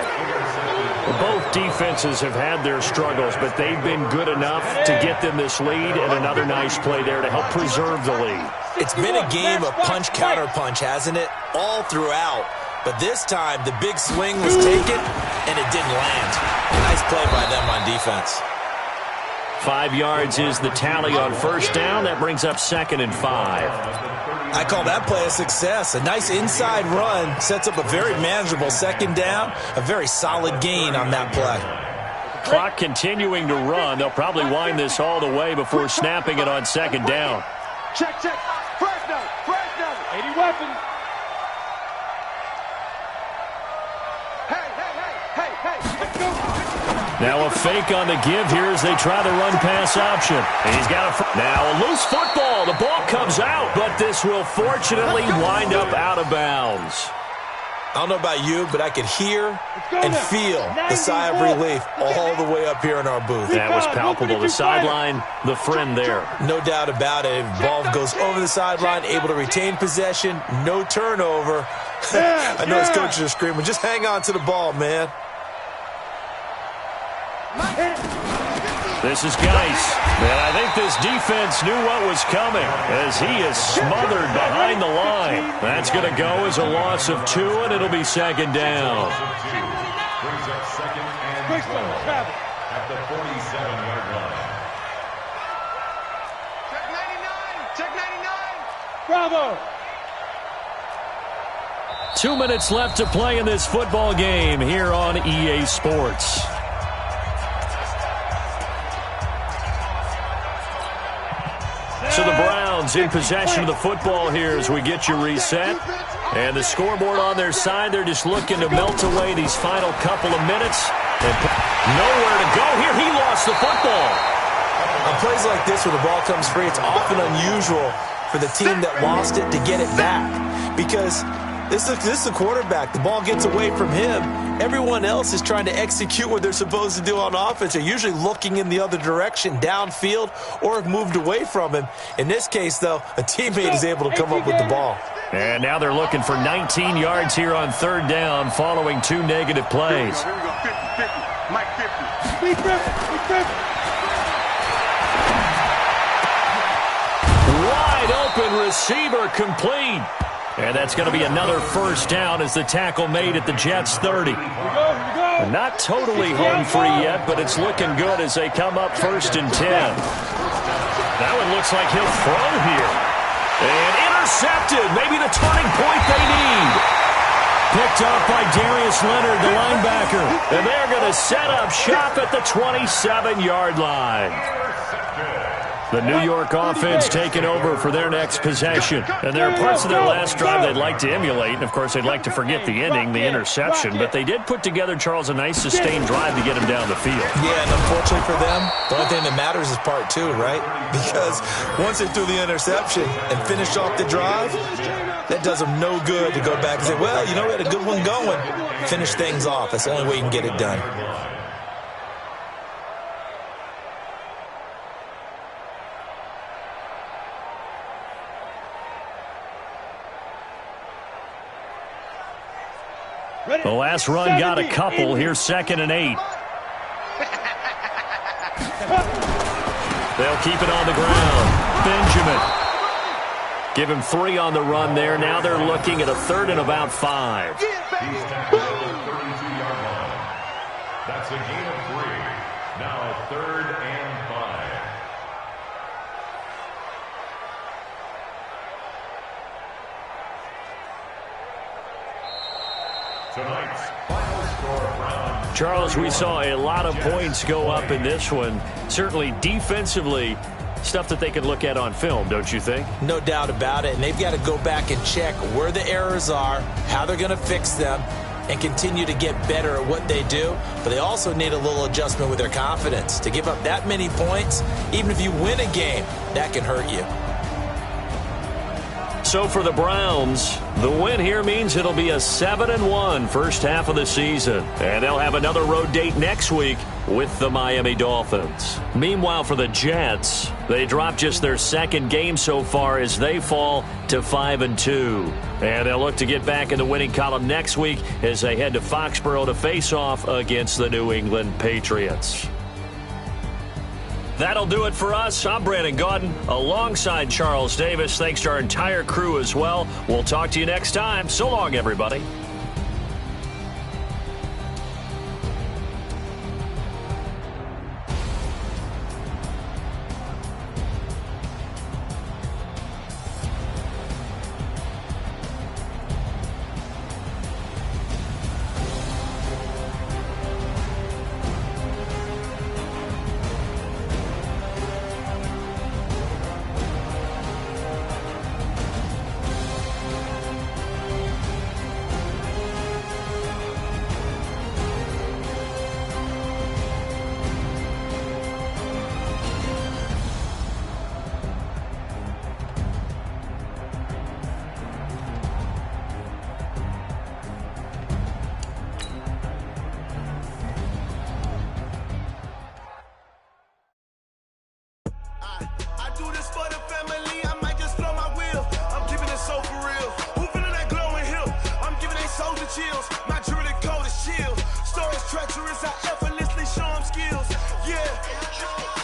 Both defenses have had their struggles, but they've been good enough to get them this lead, and another nice play there to help preserve the lead. It's been a game of punch-counter-punch, hasn't it? All throughout. But this time, the big swing was taken, and it didn't land. Nice play by them on defense. 5 yards is the tally on 1st down. That brings up 2nd and 5. I call that play a success. A nice inside run sets up a very manageable 2nd down. A very solid gain on that play. Clock continuing to run. They'll probably wind this all the way before snapping it on 2nd down. Check. Fresno. 80 weapons. Hey. Let's go. Now a fake on the give here as they try the run-pass option. And he's got now a loose football. The ball comes out, but this will fortunately wind up out of bounds. I don't know about you, but I could hear and feel the sigh of relief all the way up here in our booth. That was palpable. The sideline, the friend there. No doubt about it. Ball goes over the sideline, able to retain possession, no turnover. I know his coaches are screaming, just hang on to the ball, man. This is Geis. And I think this defense knew what was coming as he is smothered behind the line. That's going to go as a loss of 2, and it'll be second down. Brings up second and 12 at the 47-yard line. Check 99. Check 99. Bravo. 2 minutes left to play in this football game here on EA Sports. So the Browns in possession of the football here as we get you reset. And the scoreboard on their side, they're just looking to melt away these final couple of minutes. And nowhere to go here. He lost the football. On plays like this where the ball comes free, it's often unusual for the team that lost it to get it back. Because this is the quarterback. The ball gets away from him. Everyone else is trying to execute what they're supposed to do on offense. They're usually looking in the other direction, downfield, or have moved away from him. In this case, though, a teammate is able to come up with the ball. And now they're looking for 19 yards here on third down following 2 negative plays. Here we go. 50-50. Mike 50. Speed 50. Wide open receiver complete. And that's going to be another first down as the tackle made at the Jets' 30. Here we go. Not totally home free yet, but it's looking good as they come up first and 10. That one looks like he'll throw here. And intercepted. Maybe the turning point they need. Picked off by Darius Leonard, the linebacker. And they're going to set up shop at the 27-yard line. The New York offense taking over for their next possession. And there are parts of their last drive they'd like to emulate. And, of course, they'd like to forget the ending, the interception. But they did put together, Charles, a nice sustained drive to get him down the field. Yeah, and unfortunately for them, the only thing that matters is part 2, right? Because once they threw the interception and finished off the drive, that does them no good to go back and say, well, you know, we had a good one going. Finish things off. That's the only way you can get it done. The last run got a couple. Here's 2nd and 8. They'll keep it on the ground. Benjamin. Give him 3 on the run there. Now they're looking at a 3rd and about 5. He's tackled at the 32-yard line. That's a gain of 3. Now 3rd and 5. Tonight's final score round. Charles, we saw a lot of points go up in this one. Certainly defensively, stuff that they can look at on film, don't you think? No doubt about it. And they've got to go back and check where the errors are, how they're going to fix them, and continue to get better at what they do. But they also need a little adjustment with their confidence. To give up that many points, even if you win a game, that can hurt you. So for the Browns, the win here means it'll be a 7-1 first half of the season. And they'll have another road date next week with the Miami Dolphins. Meanwhile, for the Jets, they dropped just their 2nd game so far as they fall to 5-2. And they'll look to get back in the winning column next week as they head to Foxborough to face off against the New England Patriots. That'll do it for us. I'm Brandon Gaudin alongside Charles Davis. Thanks to our entire crew as well. We'll talk to you next time. So long, everybody. Chills, my jewelry coat is chill. Stories treacherous, I effortlessly show them skills. Yeah.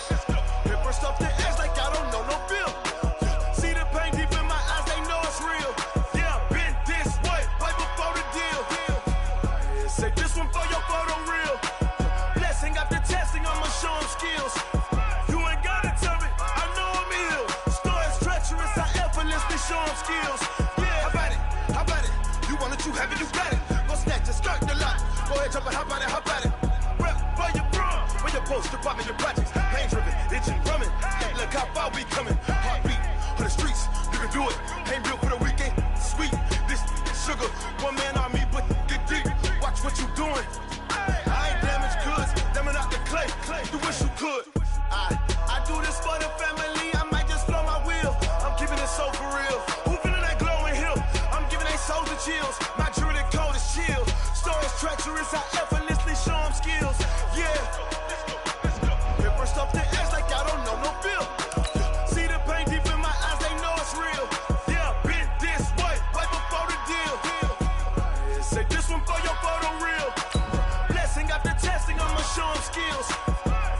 show them skills.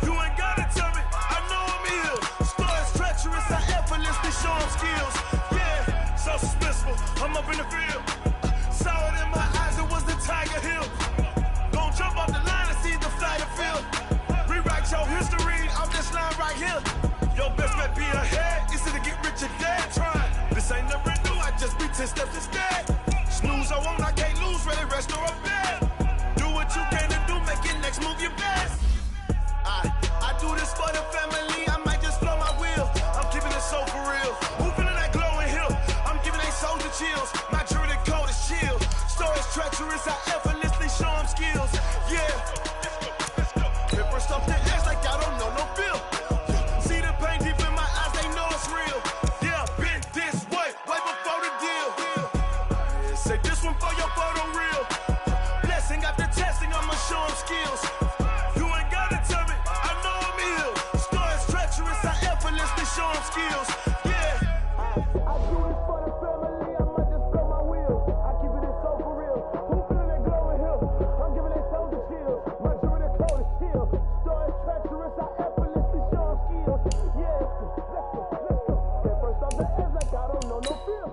You ain't gotta tell me, I know I'm ill. Stories treacherous, I effortlessly show them skills. Yeah, so suspenseful, I'm up in the field. Saw it in my eyes, it was the Tiger Hill. Gon' jump off the line and see the flight of field. Rewrite your history off this line right here. Your best bet be ahead, easy to get rich or dead trying. This ain't never new, I just be 10 steps instead. Snooze, I won't, I can't lose, ready, rest or a bed. Do what you can to do, make your next move your best. I do this for the family, I might just blow my wheel. I'm keeping it so for real. Who feeling that glowing hill? I'm giving they soldier chills. My jewelry code is chill. Stories treacherous, I effortlessly show them skills. Yeah. Paper stuff the edge like I don't know no feel. See the pain deep in my eyes, they know it's real. Yeah, been this way before the deal. Say this one for your photo reel. Blessing after testing, I'ma show them skills. You ain't gotta tell me, I know I'm ill. Stories treacherous, I effortlessly show them skills. Yeah. I do this for the family, I might just blow my wheel. I keep it so for real. Who feeling that glowing hill? I'm giving they soldier chills. My jewelry code is chill. Stories treacherous, I effortlessly show them skills. Yeah, let's go. Get first off the edge like I don't know no feel.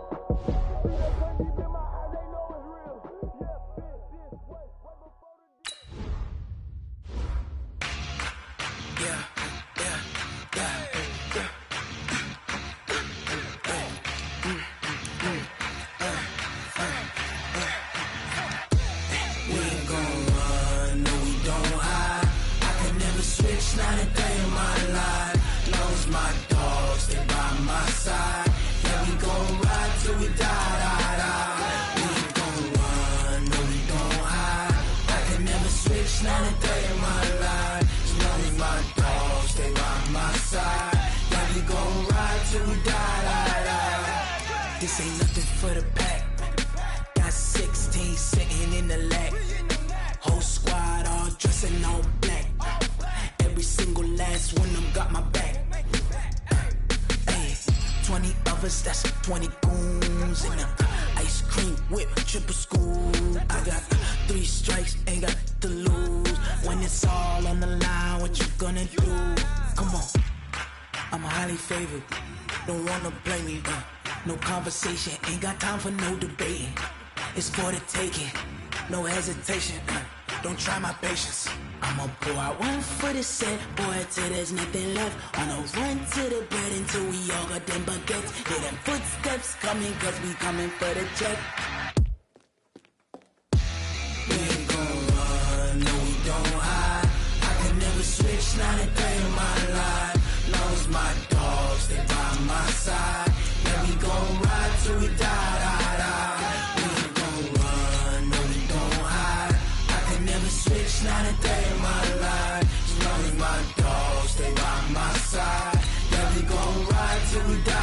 See that pain deep in my eyes, they know it's real. Yeah, been this way before the deal. We ain't gon' run, no we don't hide. I can never switch, not a day in my life. Long as my dogs stay by my side. Yeah, we gon' ride till we die. We ain't gon' run, no we don't hide. I can never switch, not a day in my life. As long as my dogs stay by my side. Yeah, we gon' ride till we die. This ain't nothing for the pack. Got 16 sitting in the lag. Whole squad all dressing all black. Every single last one of them got my back. Hey, 20 of us, that's 20 goons in the ice cream whip, triple scoop. I got 3 strikes, ain't got to lose. When it's all on the line, what you gonna do? Come on, I'm highly favored. Don't wanna blame me. No conversation, ain't got time for no debating. It's for the taking, no hesitation. Don't try my patience. I'ma pour out one for the set, boy, till there's nothing left. On a run to the bread until we all got them baguettes. Hear them footsteps coming, cause we coming for the check. We ain't gon' run, no we don't hide. I can never switch, not a day in my life. Long as my dogs stay by my side. Yeah, we gon' ride till we die. We ain't gon' run, no we don't hide. I can never switch, not a day in my life. As long as my dogs stay by my side. Yeah, we gon' ride till we die.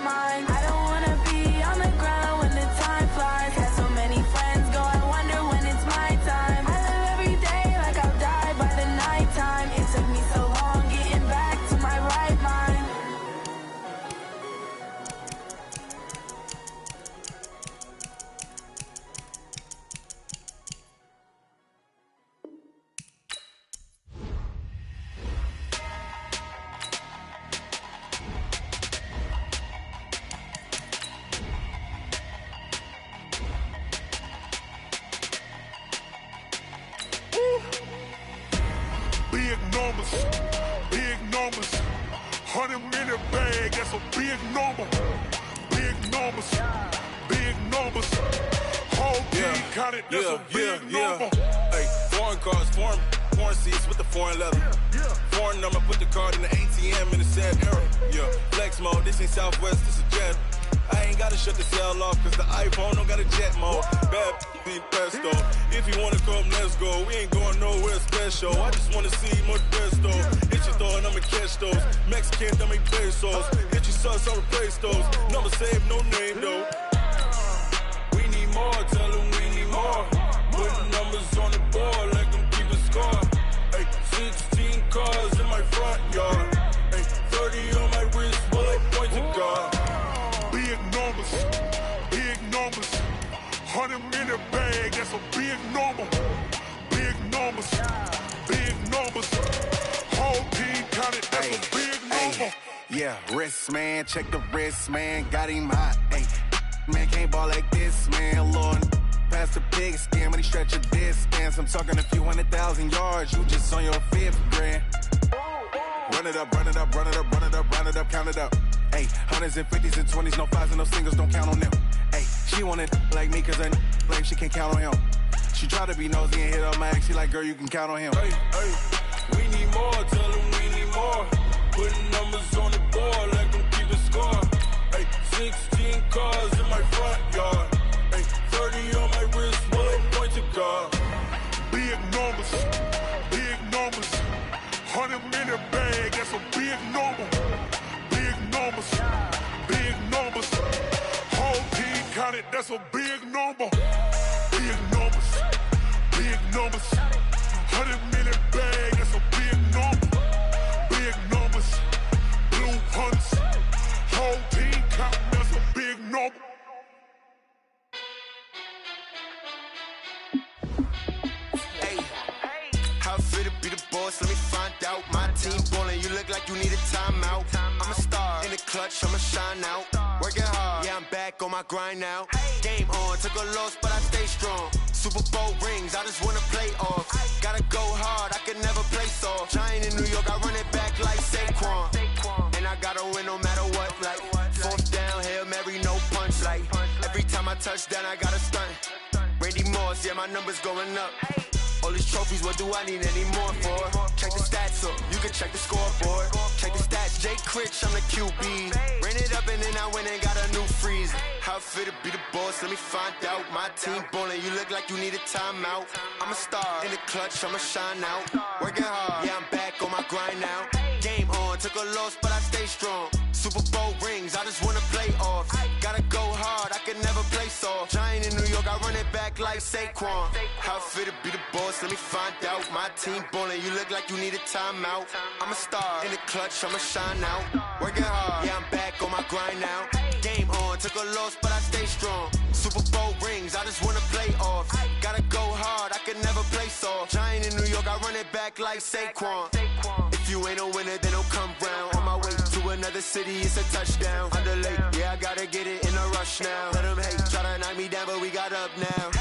mind. I don't wanna be on the ground when the time flies. Had so many friends go, I wonder when it's my time. I live every day like I'll die by the nighttime. It took me so long getting back to my right mind. Big numbers, 100-minute bag, that's a big number. Big numbers, whole team counted, that's a big number. Hey, foreign cars, foreign seats with the foreign leather. Foreign number, put the card in the ATM in the sad era. Yeah, flex mode, this ain't Southwest, this a jet. I ain't gotta shut the cell off, cause the iPhone don't got a jet mode. Bad be pesto. If you wanna come, let's go. We ain't going nowhere special. I just wanna see more pesto. Hit your thought, I'ma catch those. Mexican, don't make pesos. Hit your sus, I'll replace those. Number saved, no name though. We need more, tell them we need more. Putting numbers on the board like I'm keeping score. Hey, 16 cars in my front yard. Hey, 30 on my wrist while I point to God. Big numbers, 100-minute bag, that's a big number. Big numbers, whole team counted, that's a big number. Yeah, wrist man, check the wrist man, got him hot. Ay, man can't ball like this, man. Lord, past the pig skin when he stretch a distance. I'm talking a few 100,000 yards, you just on your 5th grand. Run it up, count it up. Ay, hundreds and 50s and 20s, no 5s and no singles, don't count on them. Ay, she want it like me, cause her blame she can't count on him. She try to be nosy and hit up my ex, she like, girl, you can count on him. Hey, we need more, tell them we need more. Putting numbers on the board like I'm keeping score. Hey, 16 cars in my front yard. Hey, 30 on my wrist while I point to God. Big numbers, 100-minute bag, that's a big number. Big numbers, whole team counted, that's a big number. Big numbers, 100-minute bag, that's a big number. Big numbers, blue hunts, whole team counting, that's a big number. How fit to be the boss? Let me find out. My team ballin', you look like you need a timeout. I'm a star in the clutch, I'ma shine out. Working hard, yeah, I'm back on my grind now. Game on, took a loss, but I stay strong. Super Bowl rings, I just wanna play off. Gotta go hard, I can never play soft. Giant in New York, I run it back like Saquon. And I gotta win no matter what. Like 4th down, Hail Mary, no punch. Like every time I touch down, I gotta stunt. Randy Moss, yeah, my numbers going up. All these trophies, what do I need any more for? Check the stats up, you can check the scoreboard. Check the stats, Jay Critch, I'm the QB. Ran it up and then I went and got a new freeze. How fit to be the boss, let me find out. My team ballin', you look like you need a timeout. I'm a star in the clutch, I'ma shine out. Working hard, yeah, I'm back on my grind now. Game on, took a loss, but I stay strong. Super Bowl rings, I just wanna play off. Gotta go hard, I can never play soft. Giant in New York, I run it back like Saquon. How fit to be the boss, let me find out. My team ballin', you look like you need a timeout. I'm a star in the clutch, I'ma shine out. Working hard, yeah, I'm back on my grind now. Game on, took a loss, but I stay strong. Super Bowl rings, I just wanna play off. Gotta go hard, I can never play soft. Giant in New York, I run it back like Saquon. If you ain't a winner, then don't come round. On my way to another city, it's a touchdown. Underlay, yeah, I gotta get it in a rush now. Let them hate, try to knock me down, but we got up now.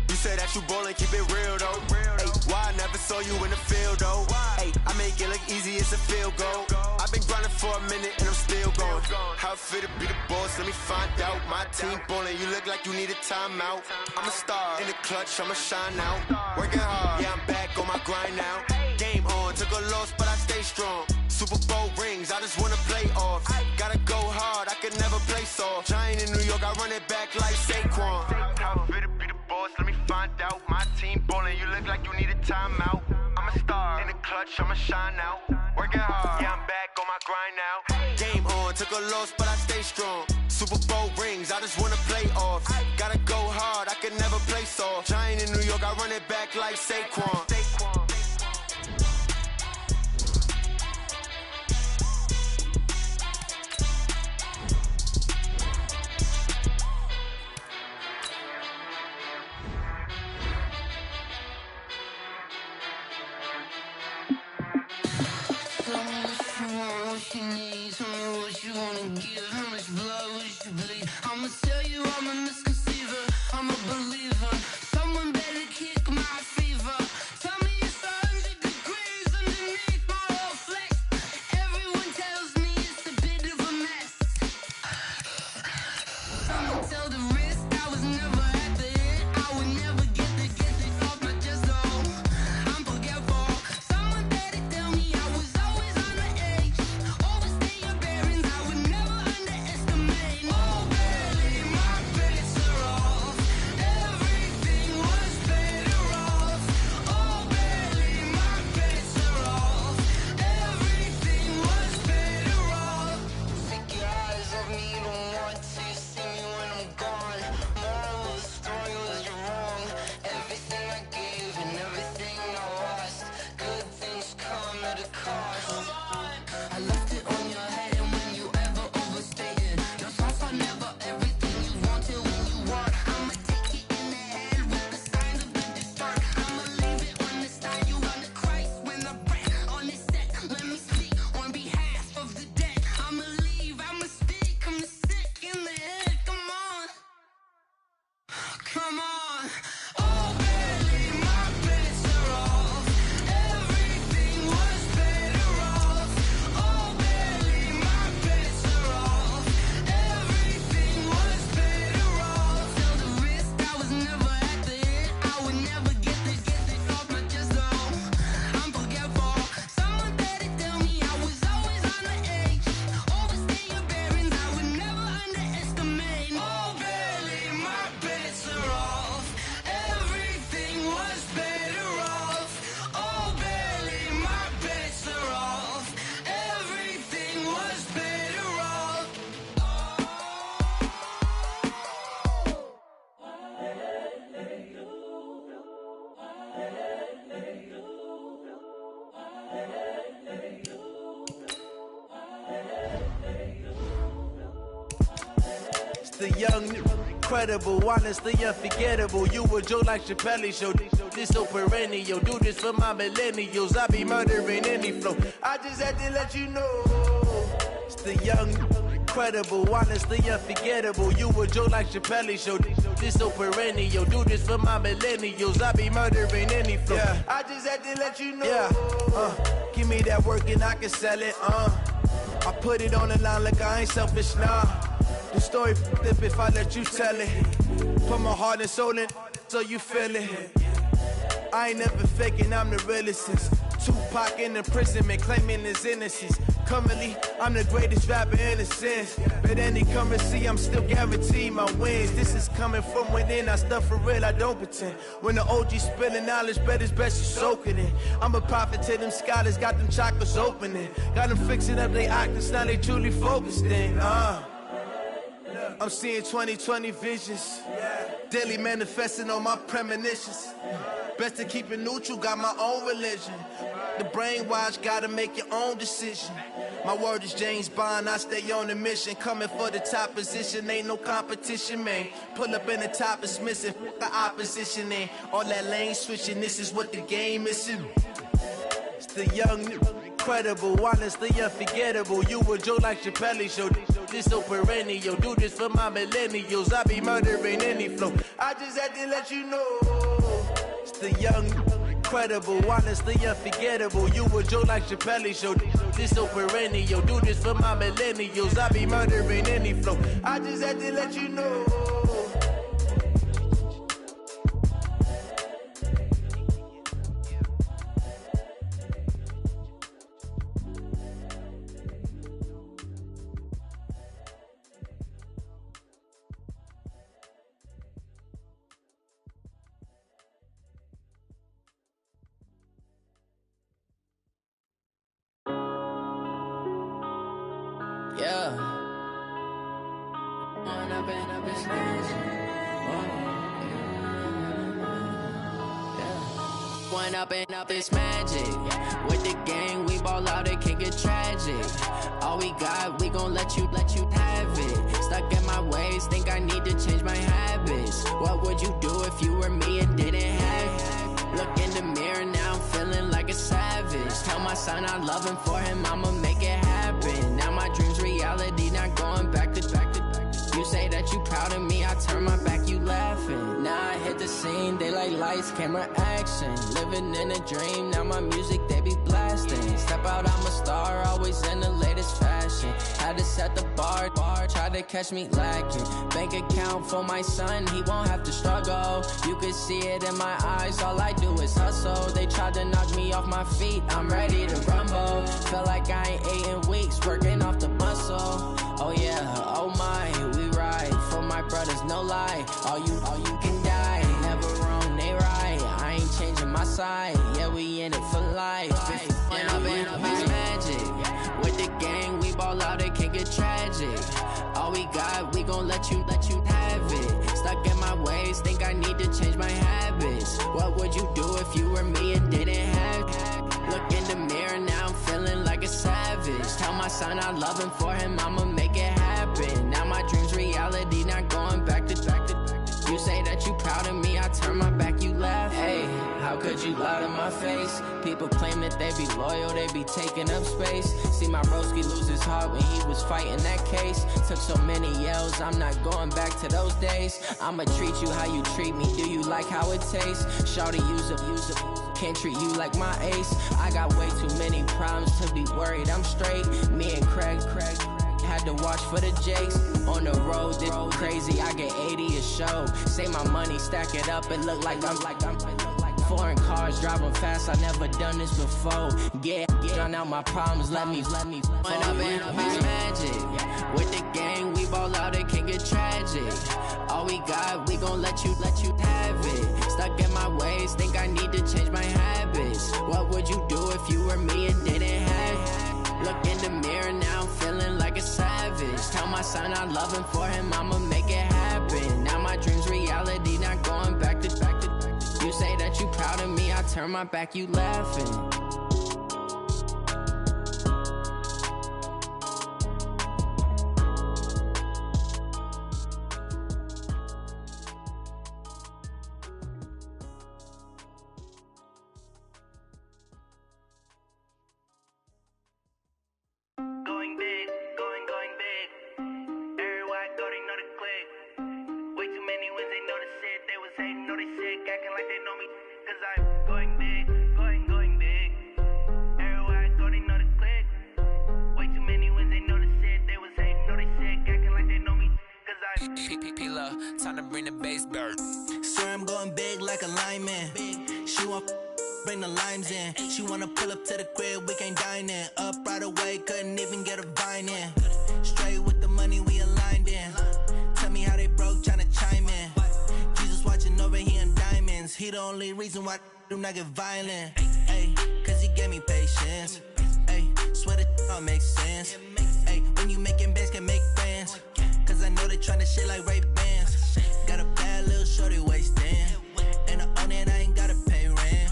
You say that you ballin', keep it real though. Ay, why I never saw you in the field though? Ay, I make it look easy, it's a field goal. I've been grinding for a minute and I'm still going. How fit to be the boss, let me find out. My team ballin', you look like you need a timeout. I'm a star in the clutch, I'ma shine out. Working hard, yeah, I'm back on my grind now. Game on, took a loss, but I stay strong. Super Bowl rings, I just wanna play off. Gotta go hard, I can never play soft. Giant in New York, I run it back like Saquon. How fit to be the boss, let me find out. My team ballin', you look like you need a timeout. I'm a star in the clutch, I'ma shine out. Working hard, yeah, I'm back on my grind now. Game on, took a loss, but I stay strong. Super Bowl rings, I just wanna play off. Gotta go hard, I can never play soft. Giant in New York, I run it back like Saquon. I'ma tell you I'm a misconceiver, I'm a believer. Someone better kick my fever. Tell me it's 100 degrees underneath my whole flesh. Everyone tells me it's a bit of a mess. Someone tell the risk I was never at the end. I would never get this off my chest though. I'm forgetful. Someone better tell me I was always on the edge. Overstay your bearings, I would never underestimate. Oh barely, my bets are off. Everything was better off. Oh barely, my bets are off. Everything was better off. Take your eyes off me, don't want to see me when I'm gone. Moral of the story was you're wrong. Everything I gave and everything I lost. Good things come at a cost. I left it on your head and when you ever overstated. Your thoughts are never everything you wanted when you want. I'ma take it in the head with the signs of the distort. I'ma leave it on the side. You run the Christ when the breath on this set. Let me speak on behalf of the dead. I'ma leave, I'ma speak. I'm sick in the head. Come on. Come on. Oh, barely, my bets are off. Everything was better off. Oh, barely, my bets are off. Everything was better off. Tell the risk I was never at the end. I would never get this off my chest though. I'm forgetful. Someone better tell me I was always on the edge. Overstay your bearings, I would never underestimate. Oh, barely, my bets are off. Everything was better off. Oh, barely, my bets are off. Everything was better off. It's the young, incredible, honestly unforgettable. You a Joe like Chappelle show. This so perennial. Do this for my millennials. I be murdering any flow. I just had to let you know. It's the young, incredible, honestly unforgettable. You a Joe like Chappelle show. This so perennial. Do this for my millennials. I be murdering any flow. Yeah. I just had to let you know. Yeah. Give me that work and I can sell it. I put it on the line like I ain't selfish, nah. The story flip if I let you tell it. Put my heart and soul in so you feel it. I ain't never faking, I'm the realest since Tupac in imprisonment, claiming his innocence. Currently, I'm the greatest rapper in a sense. But any currency, I'm still guaranteed my wins. This is coming from within, I stuff for real, I don't pretend. When the OG spilling knowledge, bet it's best you soak it in. I'm a prophet to them scholars, got them chakras opening. Got them fixing up they octaves, now they truly focused in. I'm seeing 2020 visions. Daily manifesting on my premonitions. Best to keep it neutral, got my own religion. The brainwash, gotta make your own decision. My word is James Bond, I stay on the mission. Coming for the top position, ain't no competition, man. Pull up in the top, it's missing, the opposition ain't. All that lane switching, this is what the game is. It's the young, incredible, honestly unforgettable. You a Joe like Chappelle show. This so perennial. Do this for my millennials. I be murdering any flow. I just had to let you know. It's the young, incredible, honestly unforgettable. You a Joe like Chappelle show. This so perennial. Do this for my millennials. I be murdering any flow. I just had to let you know. Yeah. up this magic. One up and up this magic. With the gang, we ball out, it can get tragic. All we got, we gon' let you have it. Stuck in my ways, think I need to change my habits. What would you do if you were me and didn't have it? Look in the mirror, now I'm feeling like a savage. Tell my son I love him, for him I'ma make it happen. Now my dream's reality, not going back to. You say that you proud of me, I turn my back, you laughing. Now I hit the scene, they like lights, camera, action. Living in a dream, now my music, they be blasting. Step out, I'm a star, always in the latest fashion. Had to set the bar, try to catch me lacking. Bank account for my son, he won't have to struggle. You can see it in my eyes, all I do is hustle. They tried to knock me off my feet, I'm ready to rumble. Feel like I ain't ate in weeks, working off the muscle. Oh yeah, oh my, we ride for my brothers, no lie. All you can die, never wrong, they right. I ain't changing my side, yeah, we in it for life. And up it's magic. With the gang, we ball out, it can get tragic. All we got, we gon' let you have it. Stuck in my ways, think I need to change my habits. What would you do if you were me and didn't have it? Look in the mirror, now I'm feeling like a savage. Tell my son I love him, for him I'ma make it happen. Now my dream's reality, not going back to. You say that you proud of me, I turn my back, you laugh. Hey, how could you lie to my face? People claim that they be loyal, they be taking up space. See my broski lose his heart when he was fighting that case. Took so many yells, I'm not going back to those days. I'ma treat you how you treat me, do you like how it tastes? Shawty, use it. Can't treat you like my ace. I got way too many problems to be worried, I'm straight. Me and Craig had to watch for the Jakes. On the road, this crazy, I get 80 a show. Say my money, stack it up, it look like I'm foreign cars, driving fast, I never done this before. Get on out my problems, let me One up and up is magic. With the gang, we ball out, it can get tragic. All we got, we gon' let you have it. Stuck in my ways, think I need to change my habits. What would you do if you were me and didn't have it? Look in the mirror, now I'm feeling like a savage. Tell my son I love him, for him I'ma make it happen. Now my dream's reality, not going back to. You say that you proud of me, I turn my back, you laughing. Time to bring the bass bird. Swear I'm going big like a lineman. She want bring the limes in. She wanna pull up to the crib, we can't dine in. Up right away, couldn't even get a vine in. Straight with the money we aligned in. Tell me how they broke, tryna chime in. Jesus watching over here in diamonds. He the only reason why I do not get violent. Ay, cause he gave me patience. Ay, swear that all makes sense. Ay, when you making bands, can make friends. Cause I know they tryna shit like Ray-Bans. Got a bad little shorty wasting. And I own it, I ain't gotta pay rent.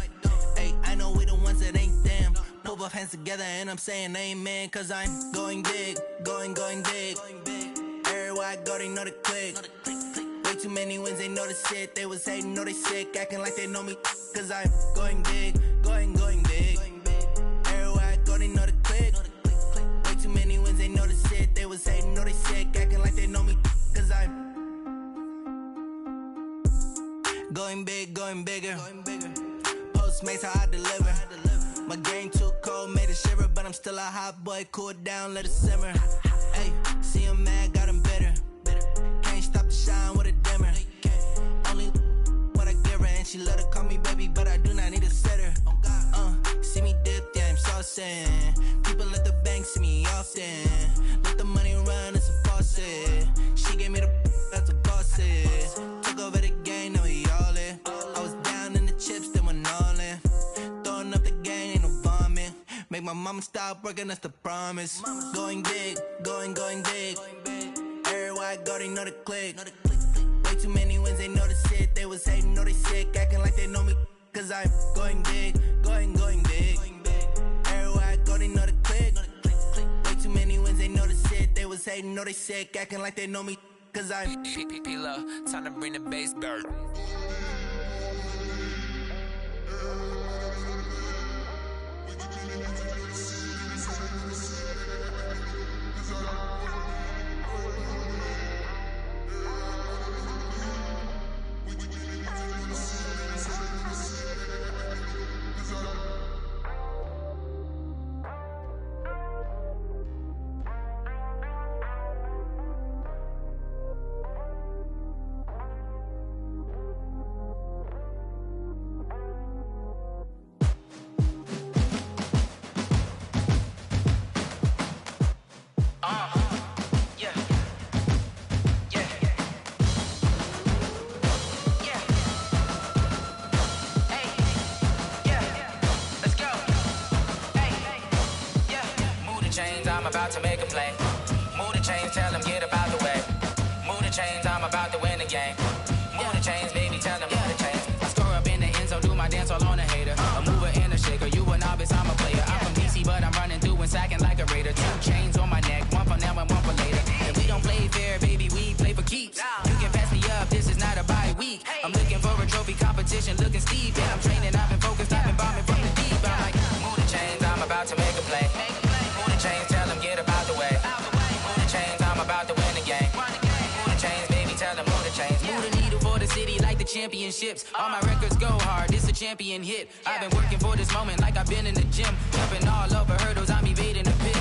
Ay, I know we the ones that ain't them. Pull both hands together and I'm saying amen. Cause I'm going big, going big. Everywhere I go, they know the click. Way too many wins, they know the shit. They was hating, know they sick, acting like they know me. Cause I'm going big, going big. Everywhere I go, they know the click. Way too many wins, they know the shit. They was hating, know they sick, acting like they know me. Cause I'm going big, going bigger. Postmates, how I deliver. My game too cold, made it shiver. But I'm still a hot boy, cool it down, let it simmer. Hey, see him mad, got him bitter. Can't stop the shine with a dimmer. Only what I give her, and she let her call me baby, but I do not need a sitter. See me dip, yeah, I'm saucing. People at the bank see me often. Let the money run, it's a faucet. She gave me the that's a faucet. Took over the game, now we all in. I was down in the chips, then went all in. Throwing up the gang, ain't no vomit. Make my mama stop working, that's the promise. Going big, going big. Everywhere I Everywhere I go, they know the click. Way too many wins, they know the shit. They was hating, know they sick, acting like they know me. Cause I'm going big, going big. Everywhere I go, they know the click. Way too many wins, they know the shit. They was hating, know they sick, acting like they know me. Cause I'm P-P-P-Lo, time to bring the bass back. I'm about to make a play. Move the chains, tell them get about the way. Move the chains, I'm about to win the game. Move the chains, baby, tell them move the chains. I score up in the end zone, do my dance all on a hater. A mover and a shaker, you a novice, I'm a player. I'm from DC, but I'm running through and sacking like a raider. 2 chains on my neck, one for now and one for later. And we don't play fair, baby, we play for keeps. You can pass me up, this is not a bye week. I'm looking for a trophy competition, looking steep. And I'm training, I've been focused, I've been bombing from the deep. I'm like, move the chains, I'm about to make a play. Move the chains, tell them get about the way. Move the chains, I'm about to win the game. Move the chains, baby, tell them move the chains. Move the needle for the city like the championships. All my records go hard, this a champion hit. I've been working for this moment like I've been in the gym. Jumping all over hurdles, I'm evading the pit.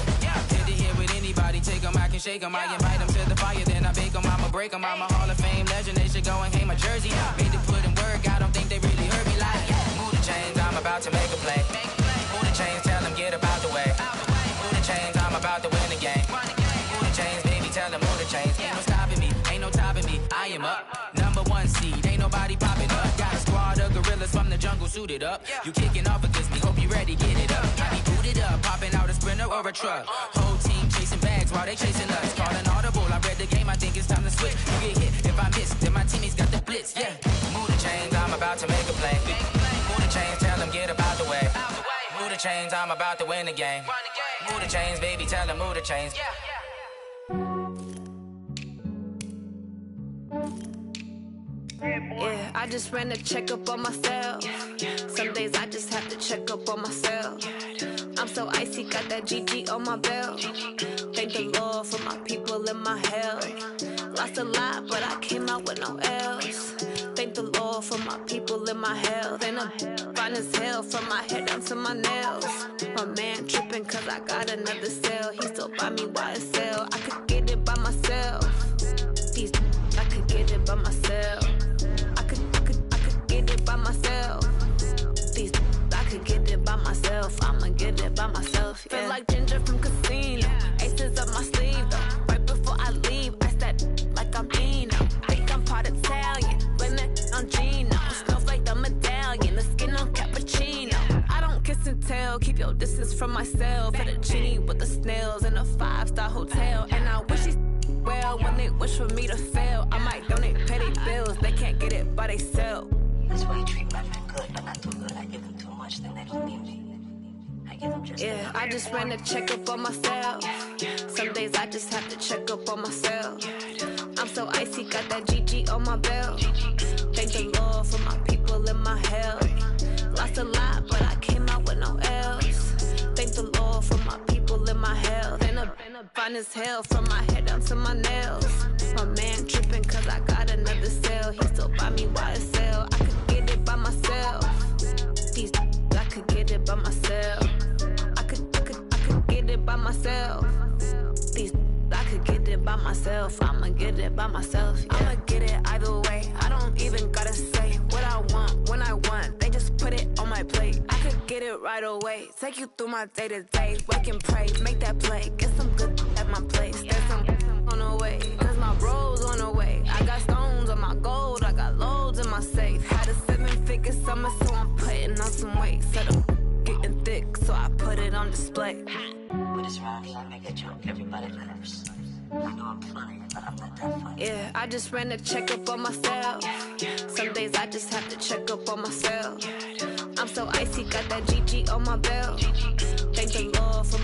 Hit to hit with anybody, take them, I can shake them. I invite them to the fire, then I bake them, I'ma break them. I'm a Hall of Fame legend, they should go and hang my jersey. Made to put in work, I don't think they really heard me like, move the chains, I'm about to make a play. Move the chains, tell them get about the way. Move the chains, I'm about to win the game. Move the chains, baby, tell them move the chains. Ain't no stopping me, ain't no topping me. I am up, #1 seed, ain't nobody popping up. Got a squad of gorillas from the jungle suited up. You kicking off against me, hope you ready, get it up. I be booted up, popping out a Sprinter or a truck. Whole team chasing bags while they chasing us. Calling audible, I read the game, I think it's time to switch. You get hit if I miss, then my teammates got the blitz, yeah. Move the chains, I'm about to make a play. Move the chains, tell them get about the way. Move the chains, I'm about to win the game. Move the chains, baby, tell them move the chains. Yeah, I just ran a checkup on myself. Some days I just have to check up on myself. I'm so icy, got that GG on my belt. Thank the Lord for my people and my health. Lost a lot, but I came out with no L's. Thank the Lord for my people and my health. And I'm fine as hell from my head down to my nails. My man tripping cause I got another cell. He still buy me YSL. I could get it by myself. I could get it by myself. I could get it by myself. I could get it by myself. I'ma get it by myself. Yeah. Feel like Ginger from Casino. Aces up my sleeve though. Right before I leave, I said like I'm Dino. Think I'm part Italian. Blame it on Gino. Snowflake the medallion. The skin on cappuccino. I don't kiss and tell. Keep your distance from myself. At a genie with the snails in a 5-star hotel. And I wish he well when they wish for me to fail. I might donate, pay their bills. They can't get it by they sell. That's why you treat my men good, but not too good. I give them too much, then they don't need me. I give them just yeah, I just ran a checkup on myself. Some days I just have to check up on myself. I'm so icy, got that GG on my belt. Thank the Lord for my people and my health. Lost a lot, but I came out with no L's. Thank the Lord for my people and my health. And I'm fine as hell from my head down to my nails. My man tripping cause I got another cell. He still buy me YSL. I could get it by myself. I could get it by myself. I could get it by myself. I could get it by myself. I'ma get it by myself. Yeah. I'ma get it either way. I don't even gotta say what I want when I want. They just put it on my plate. I could get it right away. Take you through my day to day. Wake and pray, make that play. Get some good at my place. There's some on the way. Cause my bros on the way. I got stones on my gold. I got loads in my safe. Had a 7-figure summer, so I'm putting on some weight. Set up getting thick, so I put it on display. With this round, I make a jump. Everybody loves. I know I'm funny, but I'm not that funny. Yeah, I just ran a checkup on myself. Some days I just have to check up on myself. I'm so icy, got that GG on my belt. Thank the Lord for